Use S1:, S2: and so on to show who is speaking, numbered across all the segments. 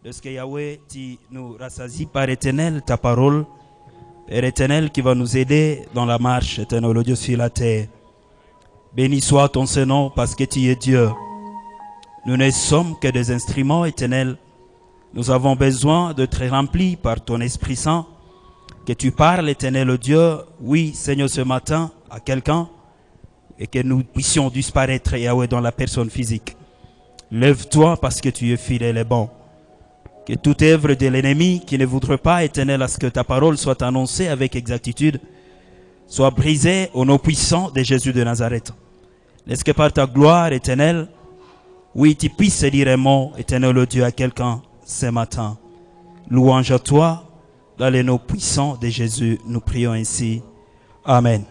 S1: de ce que Yahweh tu nous rassasie par éternel ta parole, Père éternel qui va nous aider dans la marche éternelle, Dieu sur la terre. Béni soit ton Saint-Nom parce que tu es Dieu. Nous ne sommes que des instruments éternels. Nous avons besoin de te remplir par ton Esprit Saint. Que tu parles, éternel Dieu, oui, Seigneur, ce matin à quelqu'un, et que nous puissions disparaître, Yahweh, dans la personne physique. Lève-toi parce que tu es fidèle et bon. Que toute œuvre de l'ennemi qui ne voudrait pas, éternel, à ce que ta parole soit annoncée avec exactitude, soit brisée au nom puissant de Jésus de Nazareth. Laisse que par ta gloire, éternelle, oui, tu puisses dire un mot, éternel Dieu, à quelqu'un ce matin. Louange à toi, dans les noms puissants de Jésus, nous prions ainsi. Amen.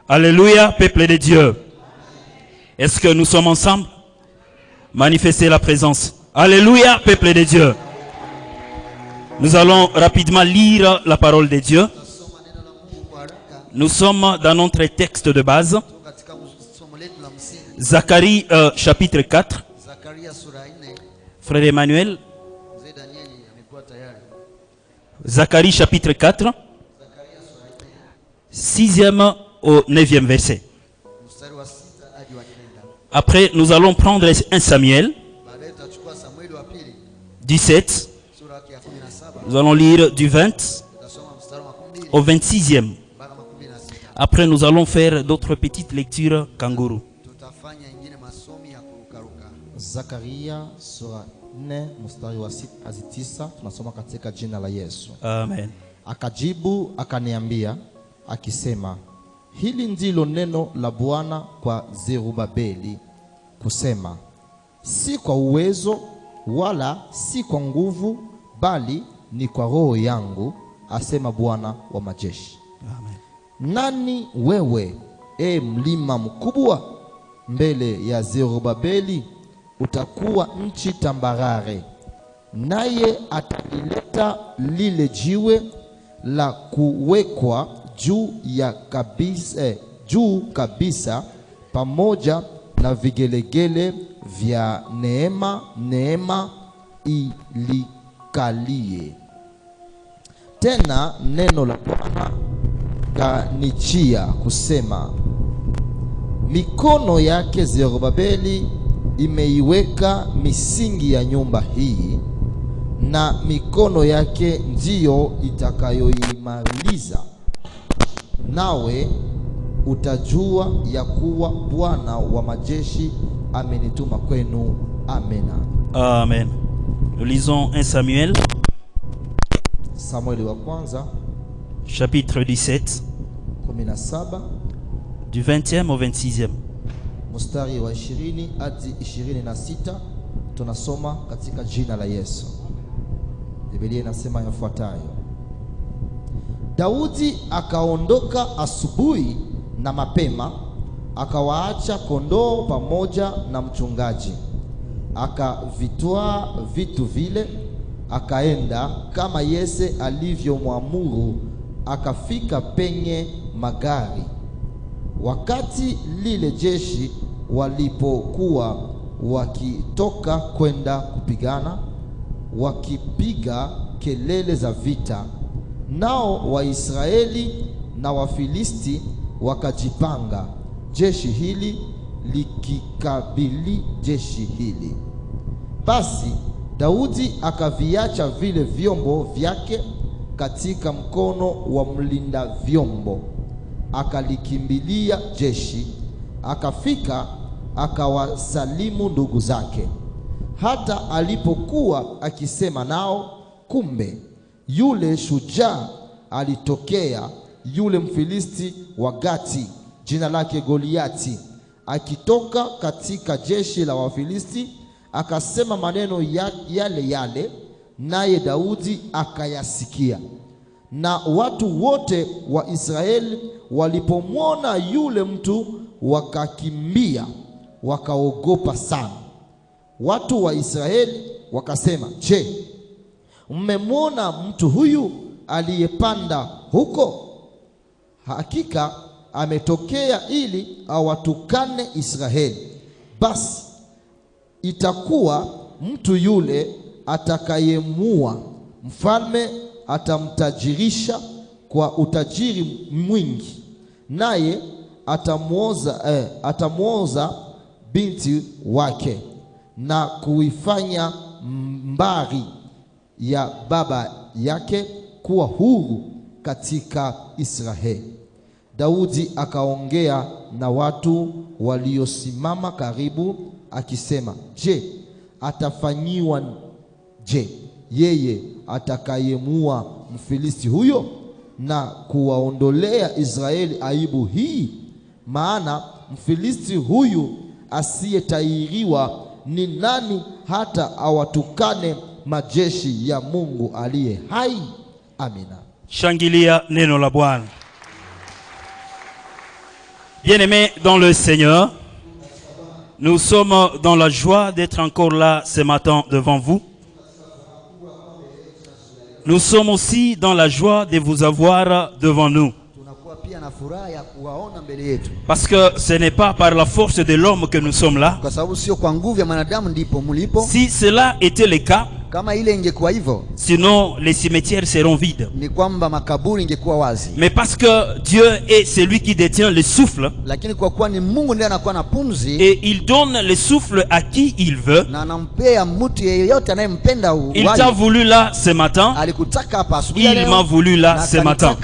S1: Alléluia, peuple de Dieu. Est-ce que nous sommes ensemble? Manifester la présence. Alléluia, peuple de Dieu. Nous allons rapidement lire la parole de Dieu. Nous sommes dans notre texte de base. Zacharie chapitre 4. Frère Emmanuel. Zacharie chapitre 4. 6e au 9e verset. Après, nous allons prendre 1 Samuel 17. Nous allons lire du 20 au 26e. Après, nous allons faire d'autres petites lectures kangourou.
S2: Zakaria sura 4 mstari wa 9 tunasoma katika jina la Yesu.
S1: Amen.
S2: Akajibu akaniambia akisema, hili ndilo neno la Bwana kwa Zerubabeli kusema, si kwa uwezo wala si kwa nguvu, bali ni kwa roho yangu, asema Bwana wa majeshi.
S1: Amen.
S2: Nani wewe, mlima mkubwa? Mbele ya Zerubabeli utakuwa nchi tambarare, naye atalileta lile jiwe la kuwekwa juu kabisa pamoja na vigelegele vya neema ilikalie. Tena neno la Bwana kanijia kusema, mikono yake Zerubabeli imeiweka misingi ya nyumba hii, na mikono yake ndiyo itakayoimaliza. Nawe utajua ya kuwa Bwana wa majeshi amenituma kwenu. Amena.
S1: Amen. Nous lisons 1 Samuel
S2: Samueli wa kwanza
S1: chapitre 17
S2: 17
S1: du 20e au 26e.
S2: mstari wa 20 hadi 26. Tunasoma katika jina la Yesu. Biblia inasema yafuatayo: Daudi akaondoka asubuhi na mapema, akawaacha kondoo pamoja na mchungaji, akavitwaa vitu vile, akaenda kama Yese alivyomwamuru, akafika penye magari. Wakati lile jeshi walipokuwa wakitoka kwenda kupigana, wakipiga kelele za vita, nao Waisraeli na Wafilisti wakajipanga, jeshi hili likikabili jeshi hili. Basi Daudi akaviacha vile vyombo vyake katika mkono wa mlinda vyombo, akalikimbilia jeshi, akafika akawasalimu ndugu zake. Hata alipokuwa akisema nao, kumbe yule shujaa alitokea, yule Mfilisti wa Gati, jina lake Goliati, akitoka katika jeshi la Wafilisti, akasema maneno yale, naye Daudi akayasikia. Na watu wote wa Israeli walipomwona yule mtu wakakimbia, wakaogopa sana. Watu wa Israeli wakasema, je, mmemwona mtu huyu aliyepanda huko? Hakika ametokea ili awatukane Israeli. Basi itakuwa mtu yule atakayemua mfalme atamtajirisha kwa utajiri mwingi, naye atamwoza binti wake na kuifanya mbari ya baba yake kuwa huru katika Israeli. Daudi akaongea na watu waliosimama karibu akisema, je, atafanyiwa je yeye atakayemua Mfilisti huyo na kuwaondolea Israeli aibu hii? Maana Mfilisti huyu asiyetahiriwa ni nani hata awatukane majeshi ya Mungu aliye hai? Amina.
S1: Shangilia neno la Bwana. Bien-aimés dans le Seigneur, nous sommes dans la joie d'être encore là ce matin devant vous. Nous sommes aussi dans la joie de vous avoir devant nous. Parce que ce n'est pas par la force de l'homme que nous sommes là. Si cela était le cas, sinon les cimetières seront vides. Mais parce que Dieu est celui qui détient le souffle, et il donne le souffle à qui il veut, il t'a voulu là ce matin, il m'a voulu là ce matin.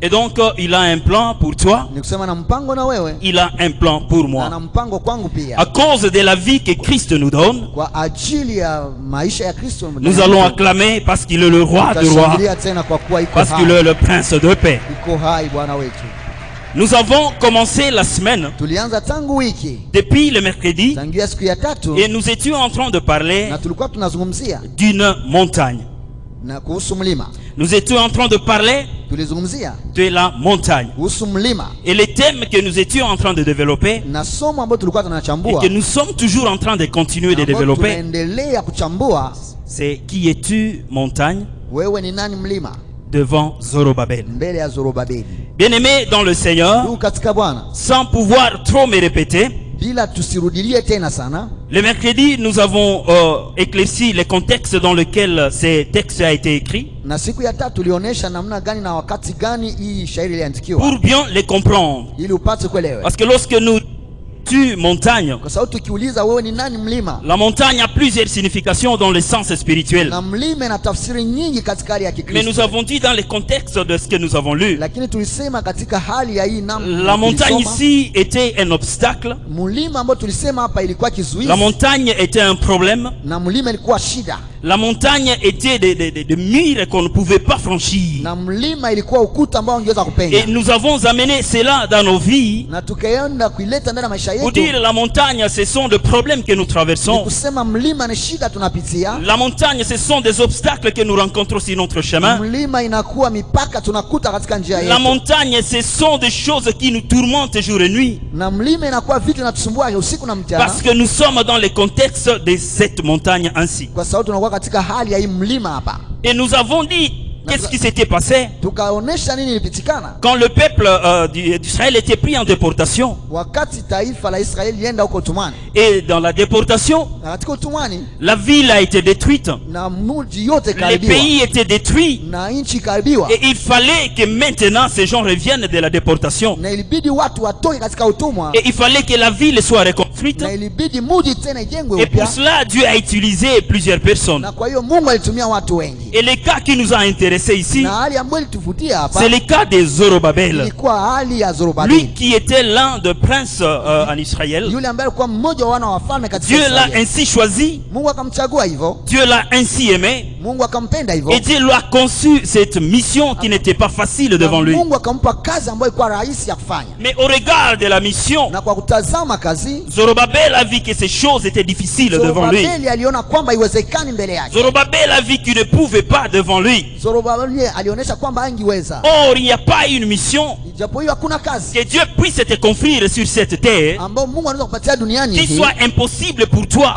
S1: Et donc il a un plan pour toi, il a un plan pour moi. À cause de la vie que Christ nous donne, nous allons acclamer parce qu'il est le roi de rois, parce qu'il est le prince de paix. Nous avons commencé la semaine depuis le mercredi et nous étions en train de parler d'une montagne. Nous étions en train de parler de la montagne. Et les thèmes que nous étions en train de développer et que nous sommes toujours en train de continuer de développer, c'est qui es-tu montagne devant Zorobabel. Bien-aimé dans le Seigneur, sans pouvoir trop me répéter, le mercredi, nous avons éclairci le contexte dans lequel ces textes a été écrit pour bien les comprendre. Parce que lorsque nous montagne, la montagne a plusieurs significations dans le sens spirituel. Mais nous avons dit dans le contexte de ce que nous avons lu, la montagne ici était un obstacle, la montagne était un problème, la montagne était des murs qu'on ne pouvait pas franchir. Et nous avons amené cela dans nos vies pour dire la montagne, ce sont des problèmes que nous traversons. La montagne, ce sont des obstacles que nous rencontrons sur notre chemin. La montagne, ce sont des choses qui nous tourmentent jour et nuit. Parce que nous sommes dans le contexte de cette montagne ainsi. Et nous avons dit, qu'est-ce qui s'était passé quand le peuple d'Israël était pris en déportation? Et dans la déportation, la ville a été détruite, les pays étaient détruits, et il fallait que maintenant ces gens reviennent de la déportation, et il fallait que la ville soit reconstruite. Et pour cela, Dieu a utilisé plusieurs personnes. Et le cas qui nous a intéressés ici, c'est le cas de Zorobabel, lui qui était l'un des princes en Israël. Dieu l'a ainsi choisi, Dieu l'a ainsi aimé, et Dieu lui a conçu cette mission qui n'était pas facile devant lui. Mais au regard de la mission, Zorobabel a vu que ces choses étaient difficiles devant lui. Zorobabel a vu qu'il ne pouvait pas devant lui. Or, il n'y a pas une mission que Dieu puisse te confier sur cette terre qui soit impossible pour toi.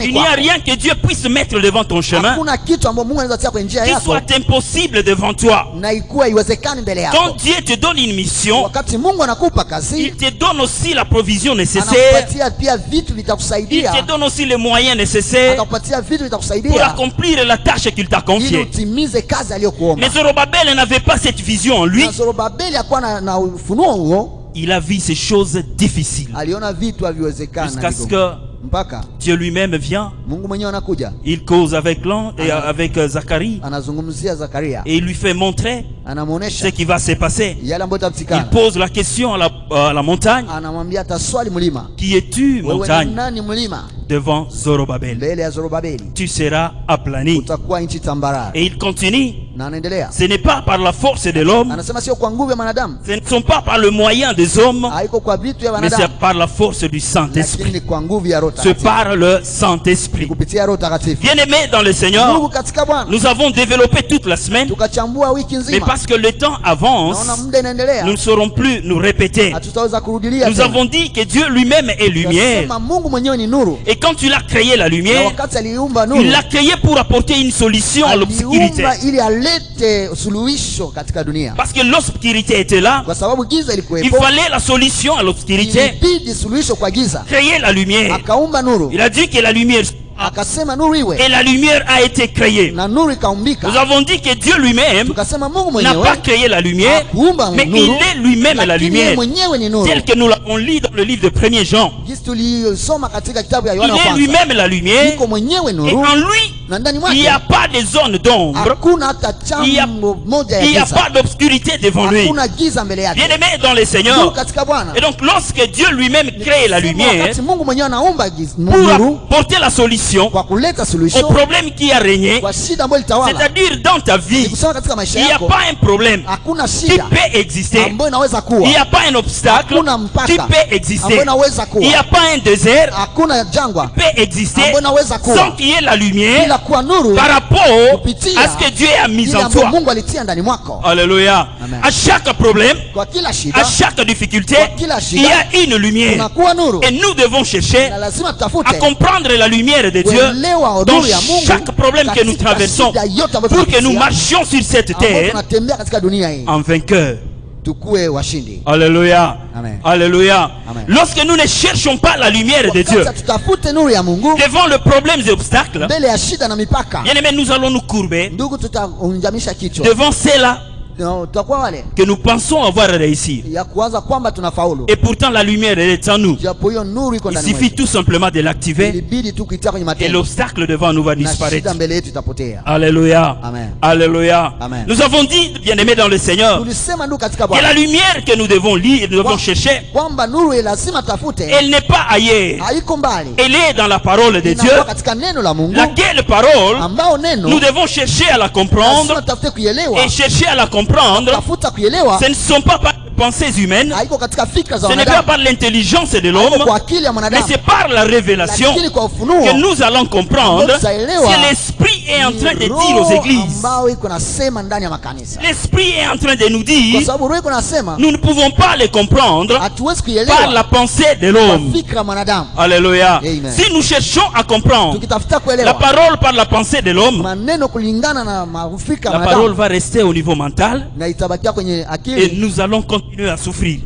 S1: Il n'y a rien que Dieu puisse mettre devant ton ton chemin
S3: hakuna kitu ambacho Mungu anaweza tia kwenye njia
S1: qui
S3: yako
S1: soit impossible devant toi.
S3: na ikuwa iwezekani mbele yako.
S1: Quand Dieu te donne une mission,
S3: Wakati Mungu anakupa kazi,
S1: il te donne aussi la provision nécessaire.
S3: anakupatia pia vitu
S1: Il
S3: vitakusaidia,
S1: te donne aussi les moyens nécessaires
S3: atakupatia vitu
S1: pour
S3: vitakusaidia
S1: accomplir la tâche qu'il t'a
S3: ili
S1: confiée.
S3: utimize kazi aliyokuomba.
S1: Mais Zorobabel n'avait pas cette vision en lui.
S3: Na Zorobabeli hakuwa na ufunuo huo,
S1: Il a vu ces choses difficiles.
S3: aliona vitu haviwezekana
S1: Jusqu'à ce que
S3: mpaka
S1: Dieu lui-même vient.
S3: Mungu mwenyewe anakuja,
S1: Il cause avec l'ange et avec Zacharie.
S3: anazungumzia Zakaria,
S1: Et il lui fait montrer ce
S3: anamuonesha
S1: qui va se passer.
S3: yale ambayo
S1: Il
S3: itapatikana.
S1: pose la question à la montagne.
S3: Anamwambia taswali mlima,
S1: Qui es-tu,
S3: wewe ni
S1: montagne?
S3: nani mlima?
S1: Devant Zorobabel.
S3: Mbele ya Zorobabeli
S1: Tu seras aplani.
S3: utakuwa nchi tambarare.
S1: Et il continue.
S3: Na anaendelea,
S1: Ce n'est pas par la force de l'homme.
S3: anasema sio kwa nguvu ya mwanadamu,
S1: Ce ne sont pas par le moyen des hommes.
S3: haiko kwa vitu ya
S1: Mais c'est
S3: wanadamu,
S1: par la force du
S3: lakini
S1: Saint-Esprit.
S3: ni kwa nguvu ya Roho
S1: C'est
S3: Takatifu,
S1: par le Saint-Esprit.
S3: kupitia Roho Takatifu.
S1: Bien-aimés dans le Seigneur,
S3: Mungu katika Bwana,
S1: nous avons développé toute la semaine.
S3: tukachambua wiki
S1: Mais
S3: nzima,
S1: parce que le temps avance,
S3: naona muda inaendelea,
S1: nous ne saurons plus nous répéter.
S3: hatutaweza kurudilia
S1: Nous
S3: tena.
S1: avons dit que Dieu lui-même est lumière.
S3: Tunasema Mungu mwenyewe ni nuru,
S1: Et quand il a créé la
S3: na
S1: lumière,
S3: wakati aliumba
S1: il
S3: nuru,
S1: l'a créé pour apporter une solution à l'obscurité.
S3: aliumba ili alete suluhisho katika dunia,
S1: Parce que l'obscurité était là.
S3: kwa sababu giza
S1: Il
S3: ilikuwepo,
S1: fallait la solution à l'obscurité.
S3: ilibidi suluhisho kwa giza,
S1: Créer la lumière.
S3: akaumba nuru,
S1: Il a dit que la lumière,
S3: akasema nuru iwe,
S1: et la lumière a été créée.
S3: na nuru ikaumbika.
S1: Nous avons dit que Dieu lui-même
S3: Tukasema Mungu
S1: n'a pas
S3: mwenyewe
S1: créé la lumière,
S3: hakuumba
S1: mais il
S3: nuru,
S1: est lui-même la
S3: lakini yeye
S1: lumière.
S3: mwenyewe ni nuru.
S1: Tel que nous l'avons lu dans le livre de 1er Jean.
S3: Jinsi tulisoma katika kitabu ya
S1: Il
S3: Yohana wa
S1: est
S3: kwanza,
S1: lui-même la lumière.
S3: iko mwenyewe
S1: Et
S3: nuru,
S1: en lui,
S3: na ndani
S1: il n'y a
S3: mwake
S1: pas de zone d'ombre.
S3: hakuna hata
S1: Il y a-
S3: chambo moja
S1: Il n'y
S3: ya
S1: a
S3: giza,
S1: pas d'obscurité devant lui.
S3: hakuna giza mbele yake.
S1: Bien-aimés dans le
S3: Nuru
S1: Seigneur.
S3: katika Bwana.
S1: Et donc lorsque Dieu lui-même crée la
S3: Sema
S1: lumière
S3: wakati Mungu mwenyewe anaumba
S1: pour
S3: nuru
S1: apporter la solution
S3: kwa kuleta
S1: au
S3: suluhisho
S1: problème qui a régné,
S3: kwa shida ambayo ilitawala,
S1: c'est-à-dire dans ta vie,
S3: kusema katika maisha
S1: il n'y a
S3: yako
S1: pas un problème
S3: hakuna
S1: qui
S3: shida
S1: peut exister.
S3: ambayo inaweza
S1: Il n'y
S3: kuwa,
S1: a pas un obstacle
S3: hakuna mpaka
S1: qui peut exister.
S3: ambayo inaweza
S1: Il n'y
S3: kuwa,
S1: a pas un désert
S3: hakuna jangwa
S1: qui peut exister
S3: ambayo inaweza
S1: sans
S3: kuwa
S1: qu'il y ait la lumière
S3: bila kuwa nuru
S1: par rapport
S3: kupitia
S1: à ce que Dieu a mis
S3: ile
S1: en
S3: ambayo
S1: toi.
S3: Mungu alitia ndani mwako.
S1: Alléluia.
S3: Amen.
S1: À chaque problème,
S3: Kwa kila
S1: à
S3: shida
S1: chaque difficulté,
S3: Kwa kila shida,
S1: il y a une lumière.
S3: kunakuwa nuru,
S1: Et nous devons chercher
S3: na lazima
S1: à
S3: tutafute
S1: comprendre la lumière de Dieu
S3: kuelewa
S1: dans
S3: nuru ya Mungu
S1: chaque problème que nous
S3: katika
S1: traversons
S3: shida yote ambayo
S1: pour que nous
S3: tunapitia,
S1: marchions sur cette
S3: ambayo
S1: terre
S3: tunatembea katika dunia hii,
S1: en vainqueur.
S3: tukue washindi.
S1: Alléluia.
S3: Amen.
S1: Alléluia.
S3: Amen.
S1: Lorsque nous ne cherchons pas la lumière de Dieu
S3: Wakati tutafute nuru ya Mungu
S1: devant le problème et obstacles,
S3: mbele ya shida na mipaka,
S1: bien aimés, nous allons nous courber
S3: ndugu, tutaunjamisha kichwa,
S1: devant ceux-là
S3: tutakuwa wale
S1: que nous pensons avoir réussi.
S3: ya kuanza kwamba tunafaulu,
S1: Et pourtant la lumière elle est en nous.
S3: japo hiyo nuru iko
S1: Il
S3: ndani
S1: suffit
S3: mwetu.
S1: tout simplement de l'activer
S3: Ilibidi tu kuitia kwenye
S1: et
S3: matendo,
S1: l'obstacle devant nous va
S3: na
S1: disparaître.
S3: shida mbele yetu itapotea.
S1: Alléluia.
S3: Amen.
S1: Alléluia.
S3: Amen.
S1: Nous avons dit, bien-aimés dans le Seigneur,
S3: Tulisema ndugu katika
S1: que la
S3: Bwana
S1: lumière que nous devons lire, nous devons chercher,
S3: kwamba nuru ya lazima tafute,
S1: elle n'est pas ailleurs.
S3: haiko mbali,
S1: Elle est dans la parole de Dieu,
S3: inakuwa katika neno la Mungu,
S1: laquelle parole
S3: ambao neno
S1: nous devons chercher à la
S3: lazima
S1: comprendre
S3: tafute kuielewa,
S1: et chercher à la comprendre.
S3: tafuta kuielewa,
S1: Ce ne sont pas par les pensées humaines,
S3: haiko katika fikra za
S1: ce n'est pas
S3: wanadamu,
S1: par l'intelligence de
S3: haiko
S1: l'homme,
S3: kwa akili ya
S1: mais
S3: mwanadamu,
S1: c'est par la révélation
S3: lakini kwa
S1: que
S3: ufunuo
S1: nous allons comprendre
S3: Tutaelewa.
S1: ce que l'Esprit est en train de
S3: ni
S1: dire aux
S3: roho
S1: églises.
S3: ambao iko nasema ndani ya makanisa,
S1: L'Esprit est en train de nous
S3: kwa
S1: dire,
S3: sababu roho iko nasema
S1: nous ne pouvons pas les comprendre
S3: hatuwezi
S1: par
S3: kuielewa
S1: la pensée de
S3: kwa
S1: l'homme.
S3: fikra ya mwanadamu.
S1: Alléluia.
S3: Amen.
S1: Si nous cherchons à comprendre
S3: Tukitafuta
S1: la
S3: kuelewa
S1: parole par la pensée de l'homme,
S3: maneno kulingana na mafikra ya
S1: la parole
S3: mwanadamu,
S1: va rester au niveau mental
S3: na itabakia kwenye
S1: et
S3: akili
S1: nous allons continuer à souffrir.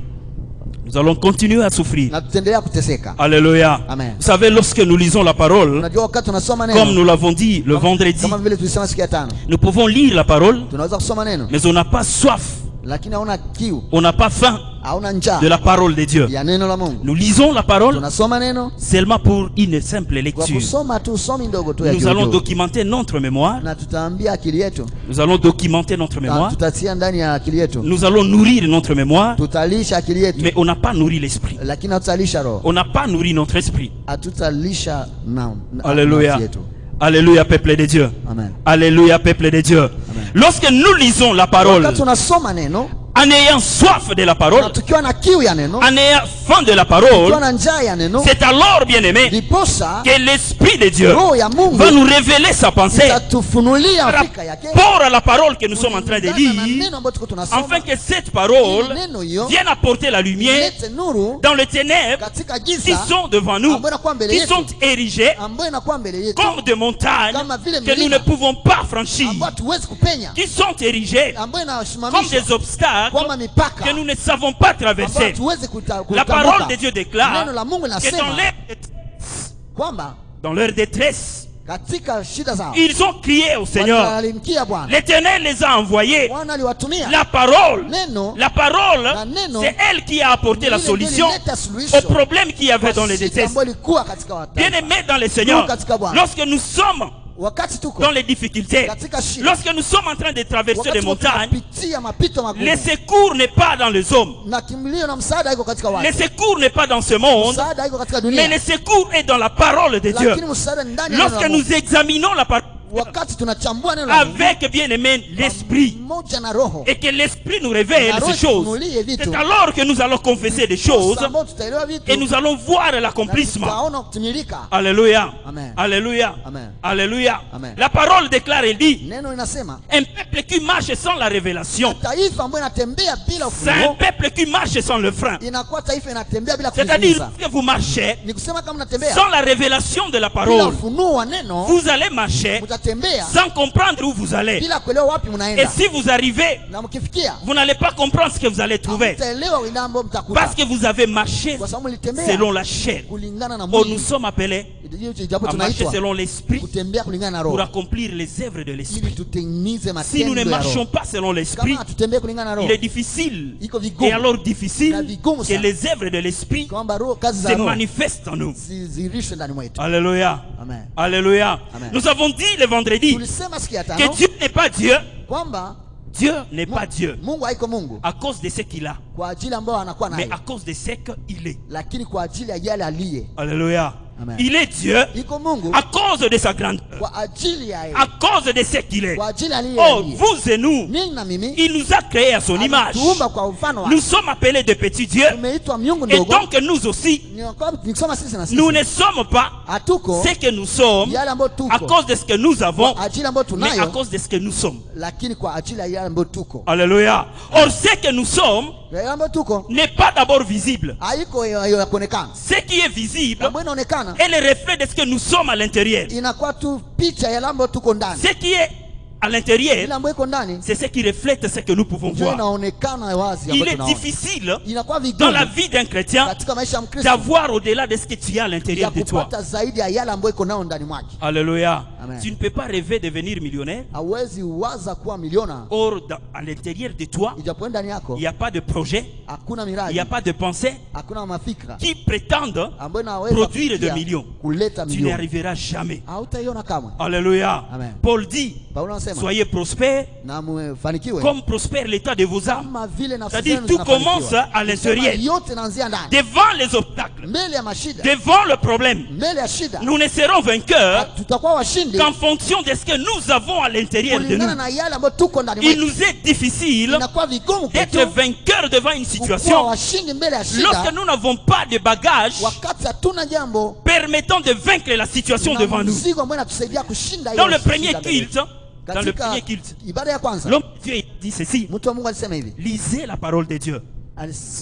S1: Nous allons continuer à souffrir.
S3: na tutaendelea kuteseka.
S1: Alléluia.
S3: Amen.
S1: Vous savez, lorsque nous lisons la parole,
S3: Unajua wakati tunasoma
S1: comme
S3: neno
S1: nous l'avons dit le vendredi,
S3: kama vile tulisema siku ya tano,
S1: nous pouvons lire la parole,
S3: tunaweza kusoma neno
S1: mais on n'a pas soif,
S3: lakini hauna kiu,
S1: on n'a pas faim
S3: hauna njaa
S1: de la parole de Dieu.
S3: ya neno la Mungu.
S1: Nous lisons la parole
S3: Tunasoma neno
S1: seulement pour une simple
S3: kwa
S1: lecture.
S3: kusoma tu, somi ndogo tu ya
S1: Nous allons
S3: juu,
S1: documenter notre mémoire.
S3: na tutaambia akili yetu,
S1: Nous allons documenter notre
S3: na
S1: mémoire.
S3: tutatia ndani ya akili yetu,
S1: Nous allons nourrir notre mémoire,
S3: tutalisha akili yetu,
S1: mais on n'a pas nourri l'esprit.
S3: lakini hatutalisha roho,
S1: On n'a pas nourri notre esprit.
S3: hatutalisha
S1: Alléluia.
S3: nafsi yetu.
S1: Alléluia, peuple de Dieu.
S3: Amen.
S1: Alléluia, peuple de Dieu. Lorsque nous lisons la parole,
S3: Wakati tunasoma neno
S1: en ayant soif de la
S3: na
S1: parole,
S3: tukiwa na kiu ya neno,
S1: en ayant faim de la
S3: Ukiwa
S1: parole,
S3: na njaa ya neno,
S1: c'est alors, bien-aimé,
S3: ndiposa
S1: que l'Esprit de Dieu
S3: roho ya Mungu
S1: va nous révéler sa pensée
S3: itatufunulia
S1: par
S3: Afrika yake
S1: rapport à la parole que nous sommes en train de
S3: kulingana na
S1: lire,
S3: neno ambalo tuko tunasoma,
S1: afin que cette parole
S3: ili neno hiyo
S1: vienne apporter la lumière
S3: ilete nuru
S1: dans les ténèbres
S3: katika
S1: qui
S3: giza
S1: sont devant nous,
S3: ambayo inakuwa mbele
S1: qui
S3: yetu,
S1: sont érigées
S3: ambayo inakuwa mbele yetu,
S1: comme des montagnes
S3: kama vile
S1: que nous
S3: milima
S1: ne pouvons pas franchir,
S3: ambayo hatuwezi kupenya,
S1: qui sont érigées
S3: ambayo
S1: comme
S3: inasimamishwa
S1: des obstacles
S3: kama mipaka
S1: que nous ne savons pas
S3: ambayo
S1: traverser.
S3: hatuwezi
S1: La parole de Dieu déclare
S3: Neno la Mungu
S1: que dans
S3: linasema kwamba
S1: dans leur détresse,
S3: katika shida zao
S1: ils ont crié au Seigneur.
S3: wanalimkia Bwana.
S1: L'Éternel les a envoyés.
S3: Bwana aliwatumia
S1: La parole,
S3: neno,
S1: la parole,
S3: na neno,
S1: c'est elle qui a apporté la
S3: Ile
S1: solution
S3: ndio ilileta suluhisho
S1: au problème qu'il y avait dans les
S3: shida
S1: détresses.
S3: ambayo ilikuwa katika wataifa.
S1: Bien-aimés dans le Seigneur,
S3: katika Bwana.
S1: lorsque nous sommes
S3: Wakati tuko
S1: dans les difficultés,
S3: katika shida,
S1: lorsque nous sommes en train de traverser
S3: wakati
S1: les
S3: tuko
S1: montagnes,
S3: tunapitia mapito magumu,
S1: le secours n'est pas dans les hommes.
S3: na kimbilio na msaada iko katika
S1: Le
S3: watu,
S1: secours n'est pas dans ce monde,
S3: msaada iko katika
S1: mais
S3: dunia,
S1: le secours est dans la parole de Dieu.
S3: lakini msaada ni ndani ya neno
S1: Lorsque
S3: la Mungu.
S1: nous examinons la parole
S3: Wakati tunachambua neno la Mungu
S1: avec, bien aimé, l'esprit,
S3: moja na roho,
S1: et que l'esprit nous révèle
S3: na roho
S1: ces choses,
S3: itufunulie vitu,
S1: c'est alors que nous allons confesser des choses
S3: ambao tutaelewa vitu
S1: et nous allons voir
S3: na
S1: l'accomplissement.
S3: tutaona kutimilika.
S1: Alléluia.
S3: Amen.
S1: Alléluia.
S3: Amen.
S1: Alléluia.
S3: Amen.
S1: La parole déclare, elle dit,
S3: Neno linasema
S1: un peuple qui marche sans la révélation,
S3: taifa ambayo inatembea bila
S1: c'est un
S3: ufunuo
S1: peuple qui marche sans le frein.
S3: inakuwa taifa inatembea bila
S1: C'est-à-dire
S3: kujifunza.
S1: que vous marchez
S3: Ni kusema kama mnatembea
S1: sans la révélation de la
S3: bila
S1: parole.
S3: ufunuo wa neno,
S1: Vous allez marcher
S3: mtatembea
S1: sans comprendre où vous allez.
S3: bila kuelewa wapi
S1: Et
S3: mnaenda,
S1: si vous arrivez,
S3: na mkifikia
S1: vous n'allez pas comprendre ce que vous allez trouver.
S3: mtaelewa ile ambayo mtakuta,
S1: Parce que vous avez marché
S3: kwa sababu mlitembea
S1: selon la chair.
S3: kulingana na
S1: Oh, nous
S3: mwili.
S1: sommes appelés
S3: Japo
S1: à marcher
S3: tunaitwa
S1: selon l'esprit
S3: kutembea kulingana na
S1: pour
S3: roho
S1: accomplir les œuvres de
S3: ili
S1: l'esprit.
S3: tutimize
S1: Si nous
S3: matendo
S1: ne
S3: ya
S1: marchons
S3: roho.
S1: pas selon l'esprit,
S3: Kama tutembee kulingana na roho,
S1: il est difficile
S3: iko vigumu
S1: et alors
S3: na
S1: difficile
S3: vigumu
S1: que
S3: sana
S1: les œuvres de l'esprit
S3: kwamba roho, kazi za
S1: se
S3: roho
S1: manifestent en nous.
S3: zidhihirishwe ndani mwetu.
S1: Alléluia.
S3: Amen.
S1: Alléluia.
S3: Amen.
S1: Nous avons dit le vendredi
S3: Tulisema siku ya
S1: que
S3: tano
S1: Dieu n'est pas Dieu.
S3: kwamba
S1: Dieu n'est pas Dieu
S3: Mungu haiko Mungu
S1: à cause de ce qu'il a,
S3: kwa ajili ambayo anakuwa
S1: mais
S3: nayo,
S1: à cause de ce qu'il est.
S3: lakini kwa ajili ya yale aliye.
S1: Alléluia.
S3: Amen.
S1: Il est Dieu
S3: Iko Mungu
S1: à cause de sa grandeur,
S3: kwa ajili ya yeye,
S1: à cause de ce qu'il est.
S3: kwa ajili aliye
S1: Oh,
S3: aliye.
S1: vous et nous,
S3: Mimi na mimi
S1: il nous a créés à son image.
S3: alituumba kwa mfano
S1: Nous
S3: wake.
S1: sommes appelés de petits dieux.
S3: Tumeitwa miungu
S1: Et
S3: ndogo.
S1: donc nous aussi,
S3: Nikisoma sisi na sisi
S1: nous ne sommes pas
S3: hatuko
S1: ce que nous sommes
S3: yale ambayo
S1: à
S3: tuko
S1: cause de ce que nous avons,
S3: kwa ajili ambayo
S1: mais à
S3: tunayo,
S1: cause de ce que nous sommes.
S3: lakini kwa ajili ya yale ambayo tuko.
S1: Alléluia. Or, ce que nous sommes
S3: Yale ambayo tuko
S1: n'est pas d'abord visible.
S3: haiko ya kuonekana.
S1: Ce qui est visible
S3: Ambayo inaonekana
S1: est le reflet de ce que nous sommes à l'intérieur.
S3: inakuwa tu picha ya yale ambayo tuko ndani.
S1: Ce qui est à l'intérieur,
S3: Ile ambayo iko ndani
S1: c'est ce qui reflète ce que nous pouvons
S3: ndio
S1: voir.
S3: inaonekana wazi
S1: Il
S3: ambayo
S1: est
S3: tunaona.
S1: difficile
S3: Inakuwa
S1: dans
S3: vigumu
S1: la vie d'un chrétien
S3: katika maisha ya Mkristo
S1: d'avoir au-delà de ce que tu as à
S3: ya
S1: l'intérieur de toi.
S3: kupata zaidi ya yale ambayo iko nao ndani mwake.
S1: Alléluia.
S3: Amen.
S1: Tu ne peux pas rêver de devenir millionnaire.
S3: Hawezi waza kuwa miliona
S1: Or, à l'intérieur de toi,
S3: ijapo ndani yako
S1: il n'y a pas de projet,
S3: hakuna
S1: il n'y
S3: miradi,
S1: a pas de pensée
S3: hakuna mafikra
S1: qui prétendent
S3: ambayo inaweza
S1: produire
S3: kufikia
S1: de millions.
S3: kuleta
S1: Tu n'y
S3: milioni.
S1: arriveras jamais.
S3: Hautaiona kamwe.
S1: Alléluia.
S3: Amen.
S1: Paul dit,
S3: Paulo anasema
S1: soyez prospères
S3: na mfanikiwe
S1: comme prospère l'état de vos âmes.
S3: kama vile nafsi
S1: C'est-à-dire
S3: zenu
S1: tout
S3: zinafanikiwa.
S1: commence à l'intérieur.
S3: Kusema yote inaanzia ndani,
S1: Devant les obstacles,
S3: mbele ya mashida,
S1: devant le problème,
S3: mbele ya shida
S1: nous ne serons vainqueurs
S3: tutakuwa washindi
S1: qu'en fonction de ce que nous avons à l'intérieur de
S3: kulingana
S1: nous.
S3: na yale ambayo tuko ndani
S1: Il
S3: mwetu.
S1: nous est difficile
S3: Inakuwa vigumu
S1: d'être
S3: kwetu
S1: vainqueurs devant une
S3: kuwa
S1: situation
S3: washindi mbele ya
S1: lorsque
S3: shida
S1: nous n'avons pas de bagages
S3: wakati hatuna jambo
S1: permettant de vaincre la situation
S3: na
S1: devant nous.
S3: mzigo ambao inatusaidia kushinda
S1: Dans
S3: hiyo
S1: le premier
S3: shida mbele.
S1: culte, dans le premier culte,
S3: Ibada ya kwanza
S1: l'homme de Dieu dit ceci:
S3: mtu wa Mungu alisema hivi,
S1: lisez la parole de Dieu.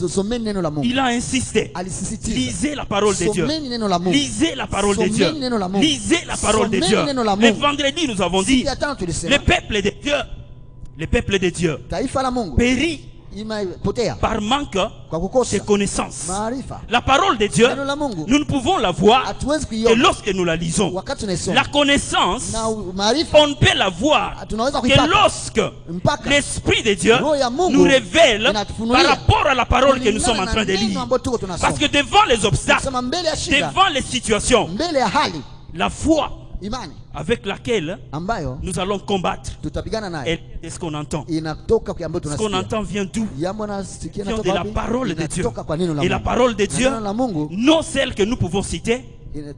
S3: someni neno la Mungu.
S1: Il a insisté.
S3: Alisisitiza,
S1: Lisez la parole de Dieu.
S3: someni neno la Mungu.
S1: Lisez la parole de
S3: Someni
S1: Dieu.
S3: neno la Mungu.
S1: Lisez la parole de
S3: Someni
S1: Dieu.
S3: neno la
S1: Le
S3: Mungu.
S1: vendredi, nous avons
S3: Siku
S1: dit,
S3: ya tano tulisema
S1: le peuple de Dieu, le peuple de Dieu
S3: taifa la Mungu
S1: périt
S3: imepotea
S1: par manque
S3: kwa
S1: de
S3: kukosa
S1: connaissances.
S3: maarifa.
S1: La parole de Dieu,
S3: Neno la Mungu
S1: nous ne pouvons la voir
S3: hatuwezi
S1: que
S3: kuiona
S1: lorsque nous la lisons.
S3: wakati
S1: La
S3: tunaisoma,
S1: connaissance,
S3: na maarifa
S1: on ne peut la voir
S3: tunaweza
S1: que
S3: kuipata
S1: lorsque
S3: mpaka
S1: l'Esprit de Dieu
S3: Roho ya Mungu
S1: nous révèle
S3: inatufunulia
S1: par rapport à la parole que nous sommes en
S3: kulingana
S1: train de
S3: na neno
S1: lire.
S3: ambalo tuko tunasoma.
S1: Parce que devant les obstacles,
S3: Kusema mbele ya shida,
S1: devant les situations,
S3: mbele ya hali,
S1: la foi
S3: imani
S1: avec laquelle
S3: ambayo
S1: nous allons combattre,
S3: tutapigana nayo
S1: elle est ce qu'on entend.
S3: inatoka kwa ambayo
S1: Ce qu'on
S3: tunasikia.
S1: entend vient d'où?
S3: Jambo nasikia
S1: Vient de
S3: inatoka
S1: la
S3: wapi?
S1: parole de Dieu.
S3: Inatoka kwa neno la
S1: Et la
S3: Mungu.
S1: parole de
S3: Na
S1: Dieu,
S3: neno la Mungu
S1: non celle que nous pouvons citer,
S3: ina-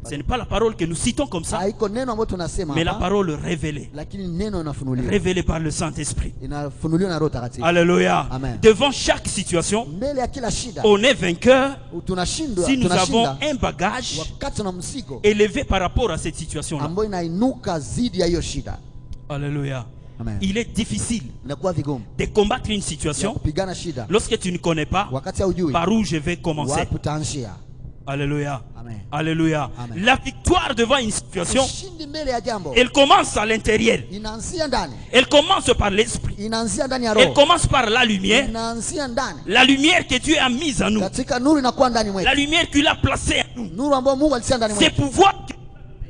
S1: Ce n'est pas la parole que nous citons comme ça,
S3: haiko neno ambalo tunasema
S1: mais la
S3: hapa,
S1: parole révélée.
S3: lakini neno inafunuliwa,
S1: Révélée par le Saint-Esprit.
S3: inafunuliwa na Roho Takatifu.
S1: Alléluia.
S3: Amen.
S1: Devant chaque situation,
S3: Mbele ya kila shida
S1: on est vainqueur
S3: tunashindwa,
S1: si nous avons
S3: tunashinda
S1: un bagage
S3: wakati tuna mzigo
S1: élevé par rapport à cette situation-là.
S3: ambayo inainuka zidi ya hiyo shida.
S1: Alléluia.
S3: Amen.
S1: Il est difficile
S3: Inakuwa vigumu
S1: de combattre une
S3: ya
S1: situation
S3: kupigana shida
S1: lorsque tu ne connais pas
S3: wakati haujui
S1: par où je vais commencer.
S3: wapi utaanzia.
S1: Alléluia.
S3: Amen.
S1: Alléluia.
S3: Amen.
S1: La victoire devant une situation,
S3: Ushindi mbele ya jambo
S1: elle commence à l'intérieur.
S3: inaanzia ndani,
S1: Elle commence par l'esprit.
S3: inaanzia ndani ya
S1: Elle
S3: roho,
S1: commence par la lumière.
S3: inaanzia ndani
S1: La lumière que Dieu a mise en nous.
S3: katika nuru, inakuwa ndani
S1: La
S3: mwetu,
S1: lumière qu'il a placée en nous.
S3: nuru ambayo Mungu alitia ndani
S1: C'est
S3: mwetu,
S1: pouvoir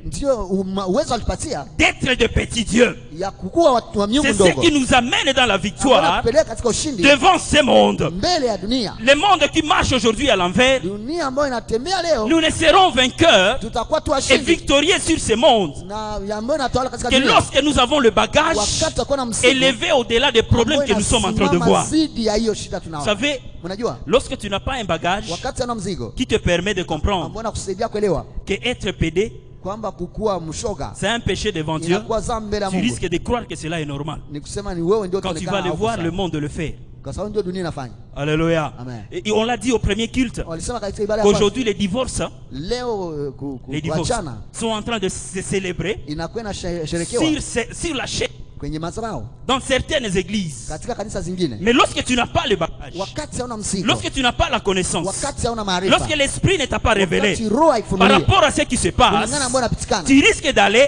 S3: ndio uwezo alipatia
S1: d'être de petits dieux.
S3: ya kukua watu wa miungu
S1: C'est ce
S3: ndogo,
S1: qui nous amène dans la victoire
S3: anapeleka katika ushindi
S1: devant ce monde.
S3: mbele ya dunia.
S1: Le monde qui marche aujourd'hui à l'envers,
S3: Dunia ambayo inatembea leo,
S1: nous ne serons vainqueurs
S3: tutakuwa tu
S1: et
S3: washindi
S1: victorieux sur ce monde
S3: na ambayo inatawala katika
S1: que
S3: dunia
S1: lorsque nous avons le bagage
S3: wakati tutakuwa na mzigo
S1: élevé au-delà des problèmes que nous sommes en train de voir.
S3: zidi ya hiyo shida
S1: Vous
S3: tunao.
S1: savez,
S3: Unajua,
S1: lorsque tu n'as pas un bagage
S3: wakati ana mzigo
S1: qui te permet de comprendre
S3: ambao nakusaidia kuelewa
S1: que être pédé,
S3: kwamba kukua mshoga
S1: c'est un péché devant Dieu,
S3: inakuwa dhambi mbele ya
S1: tu
S3: Mungu,
S1: risques de croire que cela est normal.
S3: ni kusema ni wewe ndio
S1: Quand tu vas le voir, le monde le fait.
S3: kwa sababu ndio dunia inafanya.
S1: Alléluia.
S3: Amen.
S1: Et on l'a dit au premier culte,
S3: Walisema katika ibada ya kwanza,
S1: qu'aujourd'hui les divorces,
S3: leo
S1: les divorces
S3: kuachana
S1: sont en train de se célébrer
S3: inakuwa inasherekewa
S1: sur la chaîne
S3: kwenye madhabahu
S1: dans certaines églises.
S3: katika kanisa zingine.
S1: Mais lorsque tu n'as pas le bagage,
S3: Wakati hauna mzigo,
S1: lorsque tu n'as pas la connaissance,
S3: wakati hauna maarifa,
S1: lorsque l'esprit ne t'a pas révélé
S3: wakati roho
S1: par
S3: haikufunulia
S1: rapport à ce qui se passe,
S3: kulingana ambayo inapitikana,
S1: tu risques d'aller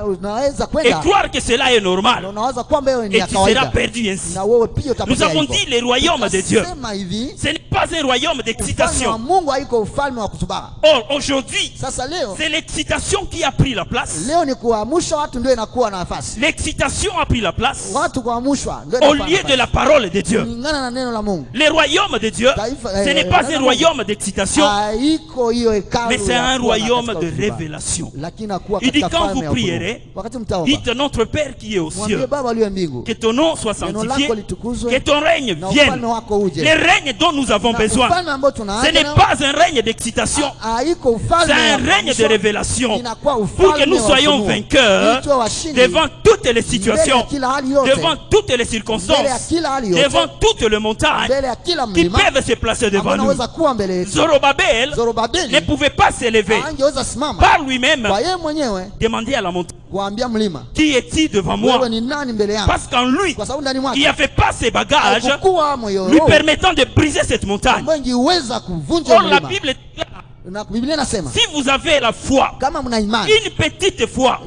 S3: unaweza
S1: et
S3: kwenda
S1: croire que cela est
S3: na
S1: normal
S3: unawaza kwamba wewe ni
S1: et
S3: ya
S1: tu seras
S3: kawaida
S1: perdu ainsi.
S3: na wewe pia
S1: Nous
S3: utapotea
S1: avons
S3: hivyo.
S1: dit le royaume de Dieu,
S3: Tukasema hivi,
S1: ce n'est pas un royaume
S3: ufalme wa
S1: d'excitation.
S3: Mungu haiko ufalme wa kutubaha.
S1: Or, aujourd'hui,
S3: Sasa leo
S1: c'est l'excitation qui a pris la place.
S3: leo ni kuamsha watu ndio inakuwa na nafasi,
S1: L'excitation a pris la place
S3: watu kuamshwa ndio
S1: au
S3: inakuwa na
S1: lieu de
S3: nafasi.
S1: la parole de Dieu.
S3: Kulingana na neno la Mungu,
S1: Le royaume de Dieu, ce n'est pas un royaume d'excitation,
S3: haiko hiyo hekalu,
S1: mais c'est
S3: ya
S1: un
S3: kuwa na
S1: royaume
S3: katika
S1: de
S3: utuba.
S1: révélation.
S3: Lakini inakuwa
S1: Il dit
S3: katika
S1: quand
S3: falme
S1: vous
S3: ya ufunuo.
S1: prierez,
S3: Wakati mtaomba,
S1: dites notre Père qui est aux
S3: mwambie
S1: cieux,
S3: Baba aliye mbingu,
S1: que ton nom soit
S3: neno
S1: sanctifié,
S3: lako litukuzwe
S1: que ton règne
S3: na
S1: vienne.
S3: ufalme wako uje.
S1: Le règne dont nous avons
S3: Na
S1: besoin,
S3: ufalme ambao
S1: ce
S3: tunaanza
S1: n'est
S3: nao,
S1: pas un règne d'excitation,
S3: haiko ufalme
S1: c'est un
S3: wa
S1: règne de
S3: kuamshwa,
S1: révélation
S3: inakuwa
S1: pour
S3: ufalme
S1: que nous
S3: wa
S1: soyons
S3: ufunuo.
S1: vainqueurs
S3: Ili tuwe washindi
S1: devant toutes les
S3: mbele
S1: situations,
S3: ya kila hali yote,
S1: devant toutes les
S3: mbele ya
S1: circonstances,
S3: kila hali yote,
S1: devant toutes les montagnes
S3: mbele ya kila
S1: qui
S3: mlima
S1: peuvent se placer devant
S3: ambao
S1: nous.
S3: unaweza kuwa mbele yetu.
S1: Zorobabel ne
S3: Zorobabeli
S1: pouvait pas s'élever
S3: angeweza simama
S1: par lui-même,
S3: kwa yeye mwenyewe
S1: demander à la montagne,
S3: kuambia mlima,
S1: qui est-il devant moi?
S3: wewe ni nani mbele yangu?
S1: Parce qu'en lui,
S3: Kwa sababu ndani
S1: il
S3: mwake
S1: n'y avait pas ses bagages
S3: hakukuwa moyo
S1: lui permettant de briser cette montagne.
S3: ambayo ingeweza kuvunja
S1: Or, la
S3: mlima.
S1: Bible dit là,
S3: Na Biblia inasema
S1: si vous avez la foi,
S3: kama mna imani,
S1: une petite foi,